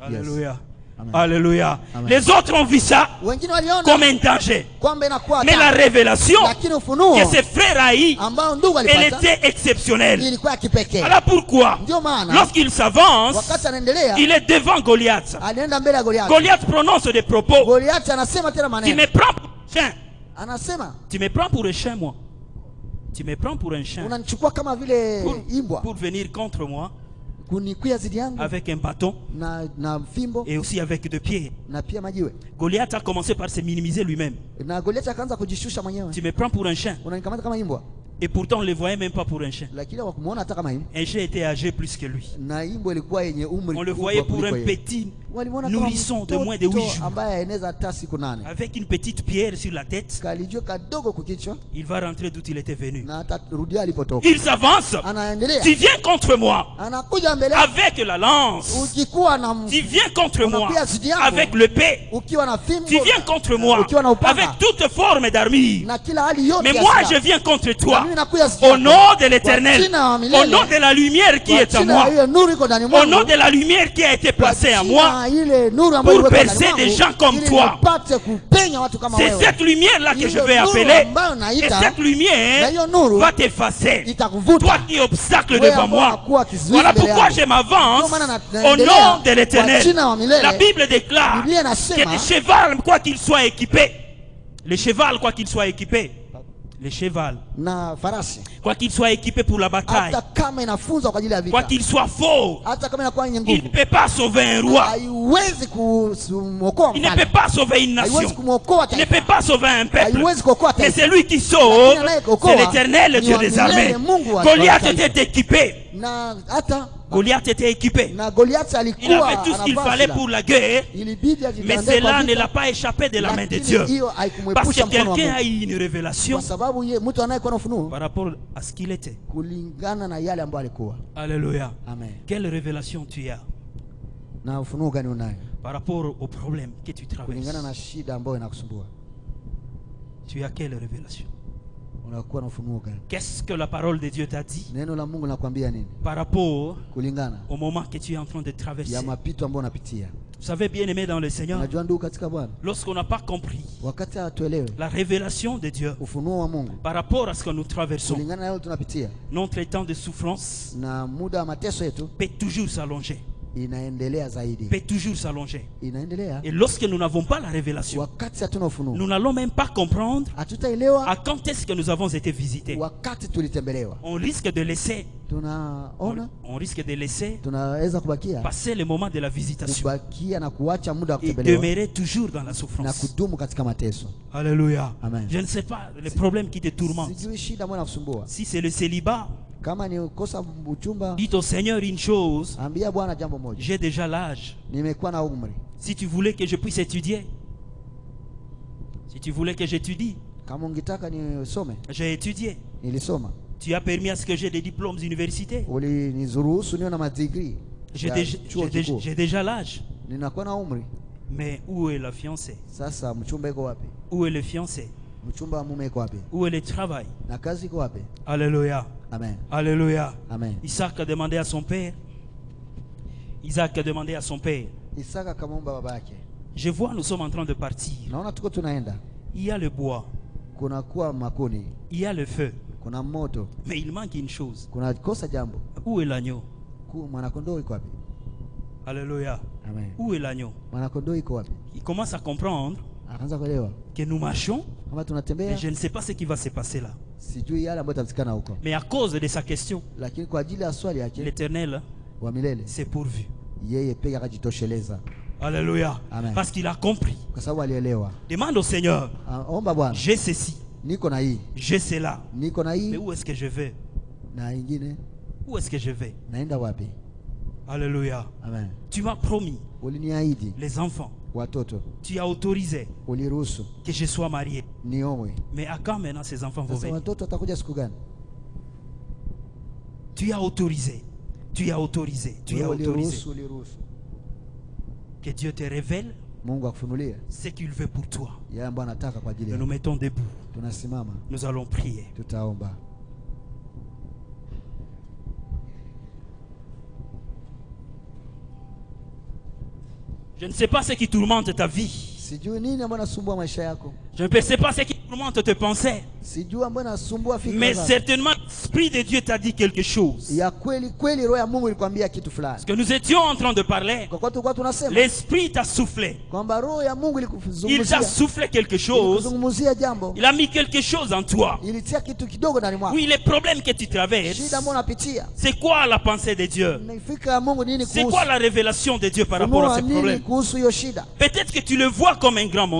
S1: Alléluia.
S3: Amen.
S1: Alléluia.
S3: Amen.
S1: Les autres ont vu ça
S3: Wengine waliona
S1: comme un danger.
S3: kwamba inakuwa
S1: Mais la
S3: hatari,
S1: révélation
S3: lakini ufunuo
S1: que ses frères a eu,
S3: ambao ndugu
S1: elle
S3: alipata
S1: était exceptionnelle.
S3: ilikuwa ya kipekee.
S1: Voilà pourquoi,
S3: Ndio maana
S1: lorsqu'il s'avance,
S3: wakati anaendelea
S1: il est devant Goliath.
S3: alienda mbele ya Goliathi.
S1: Goliath prononce des propos.
S3: Goliathi anasema tena
S1: Tu
S3: maneno,
S1: me prends pour un chien.
S3: anasema
S1: Tu me prends pour un chien, moi. Tu me prends pour un chien.
S3: unanichukua kama vile imbwa
S1: Pour venir contre moi
S3: kunikuia zidi yangu
S1: avec un bâton
S3: na fimbo
S1: et aussi avec deux pieds.
S3: na pia majiwe.
S1: Goliath a commencé par se minimiser lui-même.
S3: Na Goliathi akaanza kujishusha mwenyewe,
S1: Tu me prends pour un chien.
S3: unanikamata kama imbwa,
S1: Et pourtant, on ne le voyait même pas pour un chien.
S3: lakini wakumuona hata kama imbwa,
S1: Un chien était âgé plus que lui.
S3: na imbwa ilikuwa yenye umri
S1: On le
S3: kubwa
S1: voyait pour
S3: kuliko
S1: un
S3: yeye.
S1: petit
S3: Walimuona kama
S1: nourrisson de moins de 8
S3: mtoto
S1: jours.
S3: ambaye aeneza hata siku nane,
S1: Avec une petite pierre sur la tête,
S3: kalijua kadogo kukichwa
S1: il va rentrer d'où il était venu.
S3: na hata rudia alipotoka.
S1: Il s'avance.
S3: Anaendelea,
S1: Tu viens contre moi
S3: anakuja mbele yako,
S1: avec la lance.
S3: ukikuwa na
S1: Tu viens contre moi
S3: Unapiga zidi yangu.
S1: avec l'épée.
S3: ukiwa na fimbo
S1: Tu viens contre moi
S3: ukiwa na upanga
S1: avec toute forme d'armure.
S3: na kila hali yote
S1: Mais
S3: ya
S1: moi,
S3: silaha.
S1: je viens contre
S3: Na
S1: toi
S3: mimi nakuja zidi
S1: au
S3: yako.
S1: nom de
S3: Kwa
S1: l'Éternel,
S3: jina wa
S1: au
S3: milele,
S1: nom de la lumière qui
S3: kwa
S1: est à
S3: jina
S1: moi,
S3: ya ile nuru iko ndani
S1: au
S3: mwangu,
S1: nom de la lumière qui a été
S3: kwa
S1: placée à
S3: jina
S1: moi.
S3: ya ile nuru ambayo
S1: pour
S3: iliwekwa
S1: percer
S3: ndani
S1: des
S3: mwangu,
S1: gens comme
S3: ili
S1: toi.
S3: nipate kupenya watu kama
S1: C'est
S3: wewe.
S1: cette lumière-là que je
S3: Ile
S1: vais
S3: nuru
S1: appeler.
S3: ambayo
S1: Et
S3: naita,
S1: cette
S3: na
S1: lumière
S3: hiyo nuru
S1: va t'effacer.
S3: itakuvuta.
S1: Toi qui es obstacle
S3: Wewe
S1: devant
S3: ambao
S1: moi.
S3: unakuwa kizuizi
S1: Voilà
S3: mbele
S1: pourquoi
S3: yangu.
S1: je m'avance
S3: Ndio maana
S1: au
S3: naendelea
S1: nom de
S3: kwa
S1: l'Éternel.
S3: jina wa milele.
S1: La Bible déclare
S3: Biblia
S1: que
S3: inasema
S1: le cheval, quoi qu'il soit équipé, le cheval, quoi qu'il soit équipé, le cheval,
S3: na farasi
S1: quoi qu'il soit équipé pour la bataille,
S3: hata kama inafunzwa kwa ajili ya
S1: quoi
S3: vita,
S1: qu'il soit fort,
S3: hata kama inakuwa yenye
S1: il ne
S3: nguvu,
S1: peut pas sauver un roi.
S3: haiwezi kumwokoa
S1: Il ne peut
S3: mfalme,
S1: pas sauver une
S3: haiwezi
S1: nation.
S3: kumwokoa
S1: Il ne
S3: taifa,
S1: peut pas sauver un peuple.
S3: haiwezi kuokoa
S1: Mais
S3: taifa.
S1: c'est lui qui sauve.
S3: Lakini anayeokoa
S1: C'est l'Éternel, le
S3: ni
S1: Dieu
S3: wa
S1: des
S3: milele,
S1: armées.
S3: Mungu wa
S1: Goliath
S3: taifa.
S1: était équipé.
S3: Na hata
S1: Goliath était équipé.
S3: na Goliathi
S1: Il
S3: alikuwa
S1: avait tout ce qu'il
S3: anavaa
S1: fallait
S3: silaha.
S1: pour la guerre.
S3: Ilibidi
S1: Mais
S3: ajiandae kwa
S1: cela ne
S3: vita,
S1: l'a pas échappé de la main de
S3: lakini
S1: Dieu.
S3: hiyo
S1: Parce
S3: haikumwepusha
S1: que
S3: mkono wa
S1: quelqu'un
S3: Mungu,
S1: a eu une révélation
S3: kwa sababu mtu anayekuwa na ufunuo
S1: par rapport à ce qu'il était.
S3: kulingana na yale ambayo alikuwa.
S1: Alléluia.
S3: Amen.
S1: Quelle révélation tu as
S3: Na ufunuo gani unayo
S1: par rapport au problème que tu
S3: kulingana
S1: traverses?
S3: na shida ambayo inakusumbua?
S1: Tu as quelle révélation?
S3: Unakuwa na ufunuo gani?
S1: Qu'est-ce que la parole de Dieu t'a dit
S3: Neno la Mungu linakwambia nini
S1: par rapport
S3: kulingana
S1: au moment que tu es en train de traverser?
S3: ya mapito ambayo unapitia?
S1: Vous savez, bien aimé dans le Seigneur,
S3: Unajua ndugu katika Bwana,
S1: lorsqu'on n'a pas compris
S3: wakati hatuelewe
S1: la révélation de Dieu
S3: ufunuo wa Mungu
S1: par rapport à ce que nous traversons,
S3: kulingana na yale tunapitia,
S1: notre temps de souffrance
S3: na muda wa mateso yetu
S1: peut toujours s'allonger.
S3: inaendelea zaidi,
S1: peut toujours s'allonger.
S3: inaendelea.
S1: Et lorsque nous n'avons pas la révélation,
S3: Wakati hatuna ufunuo,
S1: nous n'allons même pas comprendre
S3: hatutaelewa
S1: à quand est-ce que nous avons été visités.
S3: wakati tulitembelewa.
S1: On risque de laisser,
S3: Tunaona
S1: on risque de laisser
S3: tunaweza kubakia
S1: passer le moment de la visitation
S3: kubakia na kuacha muda wa
S1: et
S3: kutembelewa
S1: demeurer toujours dans la
S3: na
S1: souffrance.
S3: kudumu katika mateso.
S1: Alléluia.
S3: Amen.
S1: Je ne sais pas les problèmes qui te tourmentent.
S3: Sijui shida mbona kusumbua.
S1: Si c'est le célibat,
S3: Kama ni kosa uchumba,
S1: dites au Seigneur une chose:
S3: ambia Bwana jambo moja.
S1: j'ai déjà l'âge.
S3: Nimekuwa na umri.
S1: Si tu voulais que je puisse étudier, si tu voulais que j'étudie,
S3: Kama ungetaka nisome,
S1: j'ai étudié.
S3: nilisoma.
S1: Tu as permis à ce que j'ai des diplômes universitaires.
S3: Uliniruhusu niwe na madigrii.
S1: J'ai déjà l'âge.
S3: Ninakuwa na umri.
S1: Mais où est la fiancée?
S3: Sasa mchumba iko wapi?
S1: Où est le fiancé?
S3: Mchumba wa mume iko wapi?
S1: Où est le travail?
S3: Na kazi iko wapi?
S1: Alléluia.
S3: Amen.
S1: Alléluia.
S3: Amen.
S1: Isaac a demandé à son père. Isaac a demandé à son père.
S3: Isaka akamwomba baba yake.
S1: Je vois, nous sommes en train de partir.
S3: Naona tuko tunaenda.
S1: Il y a le bois,
S3: Kuna kuwa makuni,
S1: il y a le feu,
S3: kuna moto,
S1: mais il manque une chose.
S3: kuna kosa jambo.
S1: Où est l'agneau?
S3: Mwanakondoo iko wapi?
S1: Alléluia.
S3: Amen.
S1: Où est l'agneau?
S3: Mwanakondoo iko wapi?
S1: Il commence à comprendre
S3: Akaanza kuelewa
S1: que nous marchons,
S3: kama
S1: mais
S3: tunatembea,
S1: je ne sais pas ce qui va se passer là.
S3: sijui yale ambayo tapatikana huko,
S1: Mais à cause de sa question,
S3: lakini kwa ajili ya swali yake
S1: l'Éternel
S3: wa milele,
S1: s'est pourvu.
S3: yeye pekee akajitosheleza,
S1: Alléluia.
S3: Amen.
S1: Parce qu'il a compris.
S3: kwa sababu alielewa.
S1: Demande au Seigneur:
S3: Omba Bwana,
S1: j'ai ceci,
S3: niko na hii,
S1: j'ai cela,
S3: niko na
S1: mais
S3: hii
S1: où est-ce que je vais?
S3: na ingine,
S1: Où est-ce que je vais?
S3: naenda wapi?
S1: Alléluia.
S3: Amen.
S1: Tu m'as promis
S3: Uliniahidi
S1: les enfants.
S3: watoto,
S1: Tu as autorisé
S3: uliruhusu
S1: que je sois marié.
S3: niomwe.
S1: Mais à quand maintenant ces enfants vont
S3: Sasa
S1: venir?
S3: watoto watakuja siku gani?
S1: Tu as autorisé. Tu as autorisé. Tu as autorisé
S3: Uliruhusu
S1: que Dieu te révèle
S3: Mungu akufunulie
S1: ce qu'il veut pour toi.
S3: yale ambayo anataka kwa ajili
S1: Nous nous
S3: yako.
S1: mettons debout.
S3: Tunasimama,
S1: Nous allons prier.
S3: tutaomba.
S1: Je ne sais pas ce qui tourmente ta vie.
S3: Sijui nini ambayo nasumbua maisha yako,
S1: Je ne sais pas ce qui tourmente tes pensées.
S3: sijui ambayo nasumbua fikra
S1: Mais
S3: zako.
S1: certainement, l'Esprit de Dieu t'a dit quelque chose.
S3: Ya kweli kweli, roho ya Mungu ilikwambia kitu fulani.
S1: Parce que nous étions en train de parler.
S3: Kwa kuwa tulikuwa tunasema
S1: L'Esprit t'a soufflé.
S3: kwamba roho ya Mungu
S1: Il t'a
S3: ilikuzungumzia,
S1: soufflé quelque chose.
S3: ilikuzungumzia jambo,
S1: Il a mis quelque chose en toi.
S3: ilitia kitu kidogo ndani mwako.
S1: Oui, les problèmes que tu traverses,
S3: Shida ambayo unapitia,
S1: c'est quoi la pensée de Dieu?
S3: ni fikra ya Mungu nini
S1: C'est
S3: kuhusu,
S1: quoi la révélation de Dieu par rapport à
S3: unaona
S1: ces
S3: nini
S1: problèmes?
S3: kuhusu hiyo shida.
S1: Peut-être que tu le vois comme une grande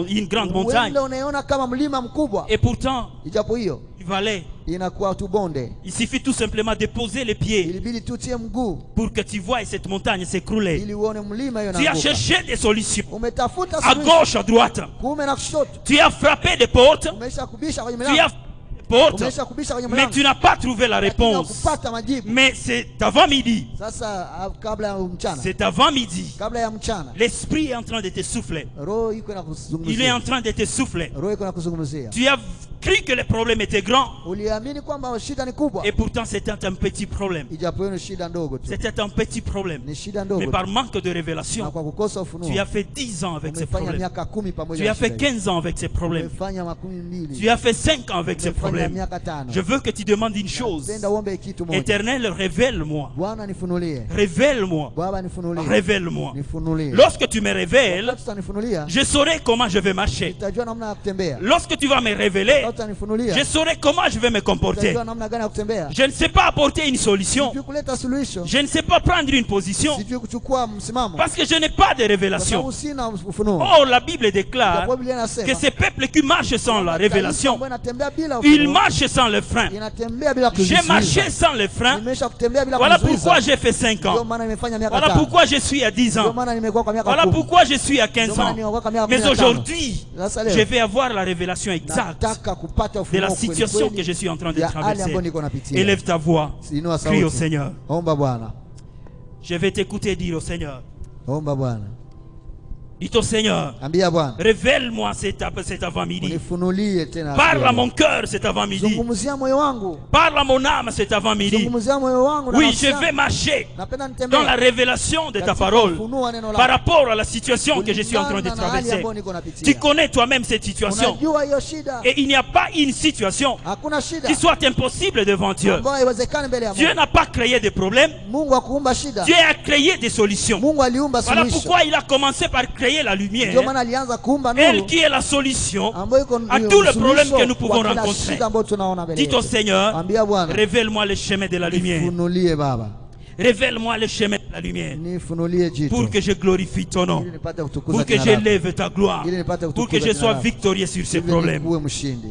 S1: montagne.
S3: Wewe unaiona kama mlima mkubwa,
S1: Et pourtant,
S3: ijapo hiyo
S1: il valait.
S3: inakuwa tu bonde.
S1: Il suffit tout simplement de poser les pieds
S3: Ilibidi tutie mguu
S1: pour que tu vois cette montagne s'écrouler.
S3: ili uone mlima hiyo
S1: Tu as
S3: inaanguka.
S1: cherché des solutions
S3: Umetafuta
S1: à
S3: suluhisho
S1: gauche, à droite.
S3: kuume na kushoto,
S1: Tu as frappé des portes.
S3: umesha kubisha kwenye
S1: Tu as
S3: milango,
S1: frappé des portes.
S3: umesha kubisha kwenye
S1: Mais
S3: milango,
S1: tu n'as pas trouvé la
S3: lakini
S1: réponse.
S3: hukupata majibu.
S1: Mais c'est avant midi.
S3: Sasa kabla ya mchana,
S1: C'est avant midi.
S3: kabla ya mchana,
S1: L'Esprit est en train de te souffler.
S3: roho iko
S1: Il est
S3: inakuzungumzia,
S1: en train de te souffler.
S3: roho iko inakuzungumzia.
S1: Tu as cru que les problèmes étaient grands.
S3: Uliamini kwamba shida ni kubwa,
S1: Et pourtant, c'était un petit problème.
S3: ijapo hiyo ni shida ndogo tu,
S1: C'était un petit problème.
S3: ni shida
S1: Mais
S3: ndogo
S1: par
S3: tu.
S1: manque de
S3: Na
S1: révélation,
S3: kwa kukosa ufunuo
S1: tu as fait 10 ans avec ces
S3: umefanya
S1: problèmes.
S3: miaka 10 pamoja
S1: Tu
S3: na
S1: as fait
S3: shida hiyo.
S1: 15 ans avec ces problèmes.
S3: Umefanya makumi mbili,
S1: Tu as fait 5 ans avec ces
S3: umefanya
S1: problèmes.
S3: miaka 5.
S1: Je veux que tu demandes une chose.
S3: Penda uombe kitu moja.
S1: Éternel, révèle-moi.
S3: Bwana nifunulie,
S1: Révèle-moi.
S3: Baba nifunulie,
S1: Révèle-moi.
S3: nifunulie.
S1: Lorsque tu me révèles,
S3: Wakati utanifunulia,
S1: je saurai comment je vais marcher.
S3: nitajua namna ya kutembea.
S1: Lorsque tu vas me révéler,
S3: Wakati utanifunulia,
S1: je saurai comment je vais me comporter.
S3: nitajua namna gani ya kutembea.
S1: Je ne sais pas apporter une solution.
S3: Sijui kuleta suluhisho,
S1: Je ne sais pas prendre une position.
S3: sijui kuchukua msimamo,
S1: Parce que je n'ai pas de
S3: kwa
S1: révélation.
S3: sababu sina ufunuo.
S1: Or, la Bible déclare
S3: Japo Biblia inasema
S1: que ces peuples qui marchent sans la révélation,
S3: ambayo inatembea bila
S1: ils
S3: ufunuo,
S1: marchent sans le frein.
S3: inatembea bila
S1: J'ai
S3: kuzuiza.
S1: marché sans le frein.
S3: Nimesha kutembea bila
S1: Voilà
S3: kuzuiza.
S1: pourquoi j'ai fait 5
S3: Ndio
S1: ans.
S3: maana nimefanya miaka
S1: Voilà
S3: 5.
S1: pourquoi je suis à 10
S3: Ndio
S1: ans.
S3: maana nimekuwa kwa miaka
S1: Voilà
S3: 10.
S1: pourquoi je suis à 15
S3: Ndio maana
S1: ans.
S3: nimekuwa kwa miaka
S1: Mais
S3: 15.
S1: aujourd'hui,
S3: Sasa leo,
S1: je vais avoir la révélation exacte
S3: nataka kupata
S1: de
S3: ufunuo
S1: la
S3: kweli
S1: situation
S3: kweli
S1: que je suis en train de
S3: ya hali ambayo
S1: traverser.
S3: niko napitia.
S1: Élève ta voix.
S3: Inua
S1: Crie au
S3: sauti.
S1: Seigneur.
S3: Omba Bwana.
S1: Je vais t'écouter dire au Seigneur.
S3: Omba Bwana.
S1: Dis au Seigneur,
S3: Ambia Bwana,
S1: révèle-moi cet avant-midi.
S3: unifunulie tena.
S1: Parle à mon cœur cet avant-midi.
S3: Zungumzia moyo wangu.
S1: Parle à mon âme cet avant-midi.
S3: Zungumzia moyo wangu na
S1: Oui,
S3: nafsi
S1: je
S3: yangu.
S1: vais marcher
S3: Napenda nitembee
S1: dans la révélation de ta parole
S3: ufunuo wa neno lako.
S1: par rapport à la situation que je suis en train de
S3: Kulingana na hali
S1: traverser.
S3: ambayo niko napitia.
S1: Tu connais toi-même cette situation.
S3: Unajua hiyo shida.
S1: Et il n'y a pas une situation
S3: Hakuna shida
S1: qui soit impossible devant Dieu.
S3: ambayo haiwezekani mbele ya
S1: Dieu
S3: Mungu.
S1: n'a pas créé des problèmes.
S3: Mungu hakuumba shida.
S1: Dieu a créé des solutions.
S3: Mungu aliumba
S1: Voilà
S3: suluhisho.
S1: pourquoi il a commencé par créer la
S3: Ndio
S1: lumière.
S3: maana alianza kuumba
S1: Elle
S3: nuru
S1: qui est la solution
S3: ambayo iko
S1: à
S3: ndio
S1: tous les
S3: suluhisho
S1: problèmes que nous pouvons
S3: kwa kila
S1: rencontrer.
S3: shida ambayo tunaona mbele
S1: Dis au
S3: yetu.
S1: Seigneur,
S3: Ambia Bwana,
S1: révèle-moi le chemin de la lumière.
S3: nifunulie Baba.
S1: Révèle-moi le chemin de la lumière.
S3: Nifunulie jicho.
S1: Pour que je glorifie ton nom.
S3: Ili nipate kutukuza
S1: Pour que
S3: jina lako.
S1: j'élève ta gloire.
S3: Ili nipate
S1: Pour
S3: kutukuza
S1: que je
S3: jina
S1: sois
S3: lako.
S1: victorieux sur ces
S3: Ili
S1: problèmes.
S3: nikuwe mshindi.